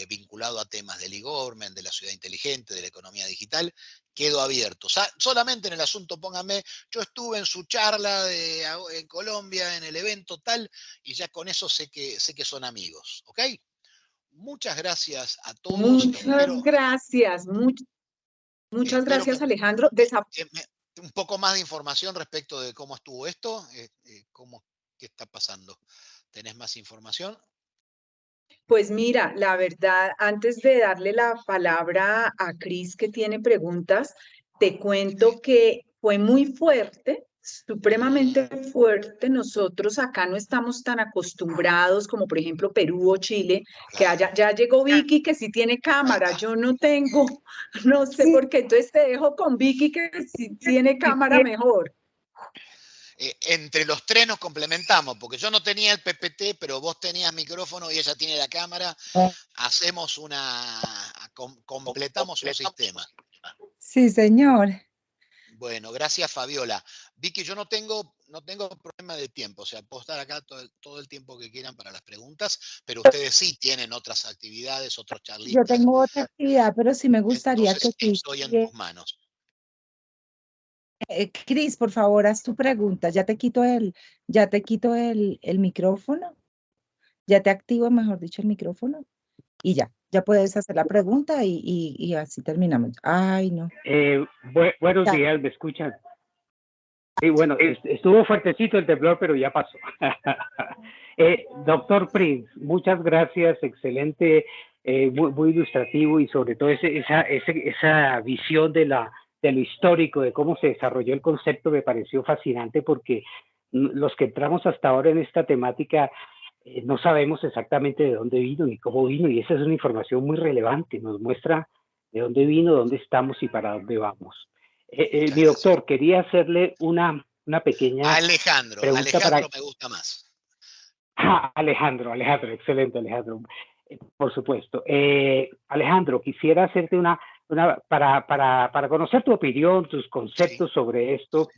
vinculado a temas del e-government, de la ciudad inteligente, de la economía digital, quedo abierto. Solamente en el asunto pónganme, yo estuve en su charla en Colombia, en el evento tal, y ya con eso sé que son amigos, ¿ok? Muchas gracias a todos. Muchas gracias, muchas Espero gracias, Alejandro. que un poco más de información respecto de cómo estuvo esto, qué está pasando. ¿Tenés más información? Pues mira, la verdad, antes de darle la palabra a Cris que tiene preguntas, te cuento que fue muy fuerte, supremamente fuerte. Nosotros acá no estamos tan acostumbrados como por ejemplo Perú o Chile, que Claro. ya llegó Vicky que sí tiene Ahí cámara, está. yo no tengo, no sé Sí, por qué, entonces te dejo con Vicky que sí tiene cámara mejor. Entre los tres nos complementamos, porque yo no tenía el PPT, pero vos tenías micrófono y ella tiene la cámara. Hacemos completamos un sistema. sí, señor. Bueno, gracias Fabiola. Vicky, yo no tengo problema de tiempo, o sea, puedo estar acá todo el tiempo que quieran para las preguntas, pero ustedes sí tienen otras actividades, otros Yo charlistas, tengo otra actividad, pero sí me gustaría que entonces Cris, estoy en tus manos. Cris, por favor, haz tu pregunta. Ya te quito el micrófono, ya te activo, mejor dicho, el micrófono y ya puedes hacer la pregunta y así terminamos. Ay, no. Buenos Ya. días, ¿me escuchan? Sí, bueno, estuvo fuertecito el temblor, pero ya pasó. Doctor Prince, muchas gracias, excelente, muy ilustrativo y sobre todo esa visión de lo histórico, de cómo se desarrolló el concepto, me pareció fascinante porque los que entramos hasta ahora en esta temática no sabemos exactamente de dónde vino ni cómo vino, y esa es una información muy relevante, nos muestra de dónde vino, dónde estamos y para dónde vamos. Muchas Mi gracias. doctor, quería hacerle una pequeña pregunta Alejandro me gusta más. Alejandro, excelente, Alejandro. Por supuesto. Alejandro, quisiera hacerte para conocer tu opinión, tus conceptos Sí. sobre esto,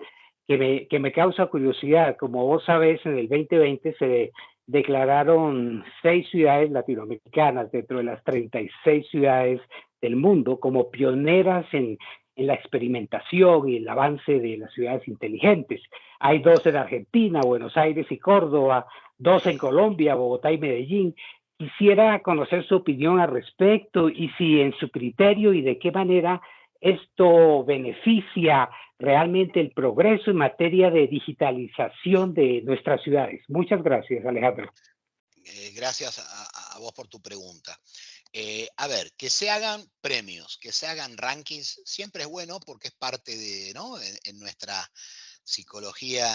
que me causa curiosidad. Como vos sabés, en el 2020 se declararon 6 ciudades latinoamericanas dentro de las 36 ciudades del mundo como pioneras en la experimentación y el avance de las ciudades inteligentes. Hay 2 en Argentina, Buenos Aires y Córdoba, 2 en Colombia, Bogotá y Medellín. Quisiera conocer su opinión al respecto y si en su criterio y de qué manera esto beneficia realmente el progreso en materia de digitalización de nuestras ciudades. Muchas gracias, Alejandro. Gracias a vos por tu pregunta. A ver, que se hagan premios, que se hagan rankings, siempre es bueno porque es parte de, ¿no? En nuestra psicología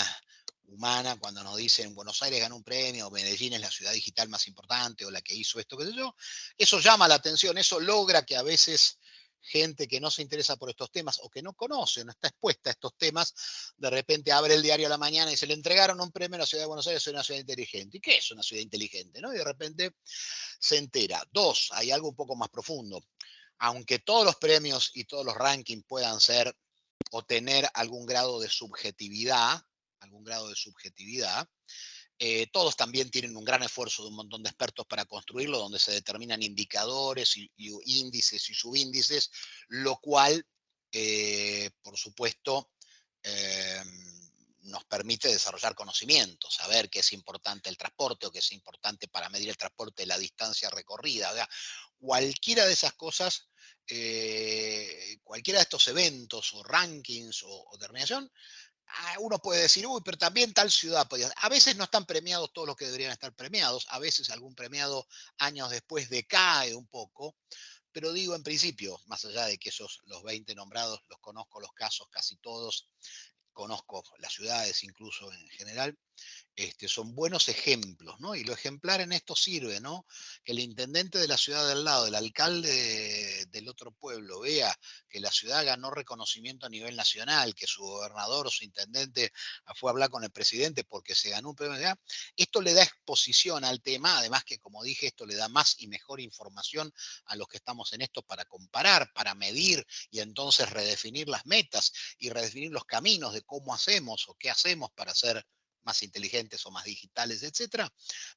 humana, cuando nos dicen Buenos Aires ganó un premio, o Medellín es la ciudad digital más importante, o la que hizo esto, qué sé yo, eso llama la atención, eso logra que a veces gente que no se interesa por estos temas o que no conoce, no está expuesta a estos temas, de repente abre el diario a la mañana y se le entregaron un premio a la ciudad de Buenos Aires, es una ciudad inteligente. ¿Y qué es una ciudad inteligente? ¿No? Y de repente se entera. Dos, hay algo un poco más profundo. Aunque todos los premios y todos los rankings puedan ser o tener algún grado de subjetividad, todos también tienen un gran esfuerzo de un montón de expertos para construirlo, donde se determinan indicadores y índices y subíndices, lo cual, por supuesto, eh, nos permite desarrollar conocimientos, saber qué es importante el transporte o qué es importante para medir el transporte, la distancia recorrida. O sea, cualquiera de esas cosas, cualquiera de estos eventos o rankings o determinación, uno puede decir, uy, pero también tal ciudad podía. A veces no están premiados todos los que deberían estar premiados, a veces algún premiado años después decae un poco, pero digo en principio, más allá de que esos, los 20 nombrados, los conozco los casos casi todos, conozco las ciudades incluso en general, son buenos ejemplos, ¿no? Y lo ejemplar en esto sirve, ¿no? Que el intendente de la ciudad del lado, el alcalde del otro pueblo, vea que la ciudad ganó reconocimiento a nivel nacional, que su gobernador o su intendente fue a hablar con el presidente porque se ganó un premio. Esto le da exposición al tema, además que, como dije, esto le da más y mejor información a los que estamos en esto para comparar, para medir y entonces redefinir las metas y redefinir los caminos de cómo hacemos o qué hacemos para ser más inteligentes o más digitales, etcétera.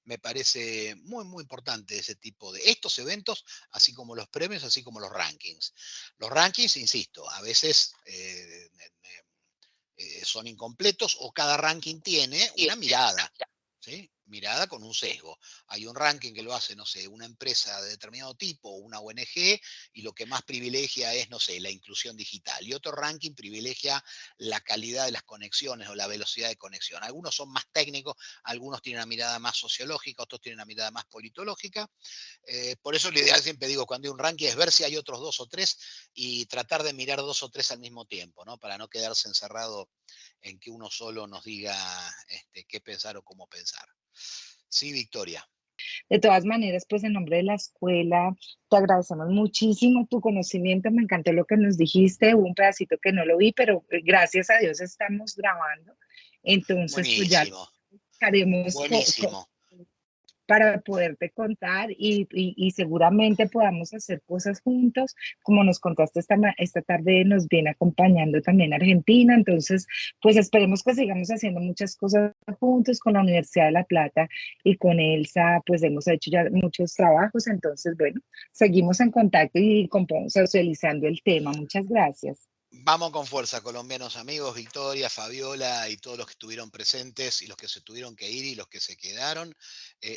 Me parece muy, muy importante ese tipo de estos eventos, así como los premios, así como los rankings. Los rankings, insisto, a veces son incompletos o cada ranking tiene una mirada, ¿sí? Mirada con un sesgo. Hay un ranking que lo hace, no sé, una empresa de determinado tipo o una ONG y lo que más privilegia es, no sé, la inclusión digital. Y otro ranking privilegia la calidad de las conexiones o la velocidad de conexión. Algunos son más técnicos, algunos tienen una mirada más sociológica, otros tienen una mirada más politológica. Por eso lo ideal, siempre digo, cuando hay un ranking es ver si hay otros 2 o 3 y tratar de mirar 2 o 3 al mismo tiempo, ¿no? Para no quedarse encerrado en que uno solo nos diga qué pensar o cómo pensar. Sí, Victoria. De todas maneras, pues en nombre de la escuela, te agradecemos muchísimo tu conocimiento, me encantó lo que nos dijiste, hubo un pedacito que no lo vi, pero gracias a Dios estamos grabando, entonces pues ya Buenísimo, haremos buenísimo. para poderte contar y seguramente podamos hacer cosas juntos. Como nos contaste esta tarde, nos viene acompañando también Argentina, entonces pues esperemos que sigamos haciendo muchas cosas juntos con la Universidad de La Plata y con Elsa, pues hemos hecho ya muchos trabajos, entonces bueno, seguimos en contacto y socializando el tema. Muchas gracias. Vamos con fuerza, colombianos amigos, Victoria, Fabiola y todos los que estuvieron presentes y los que se tuvieron que ir y los que se quedaron.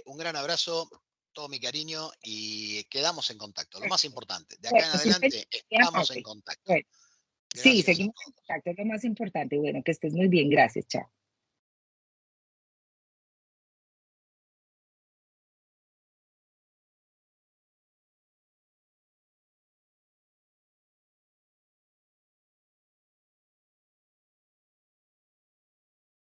Un gran abrazo, todo mi cariño y quedamos en contacto. Lo más importante, de acá en Bueno, sí, adelante estamos en contacto. bueno, sí, Gracias a seguimos en todos. contacto, es lo más importante. Bueno, que estés muy bien, gracias, chao.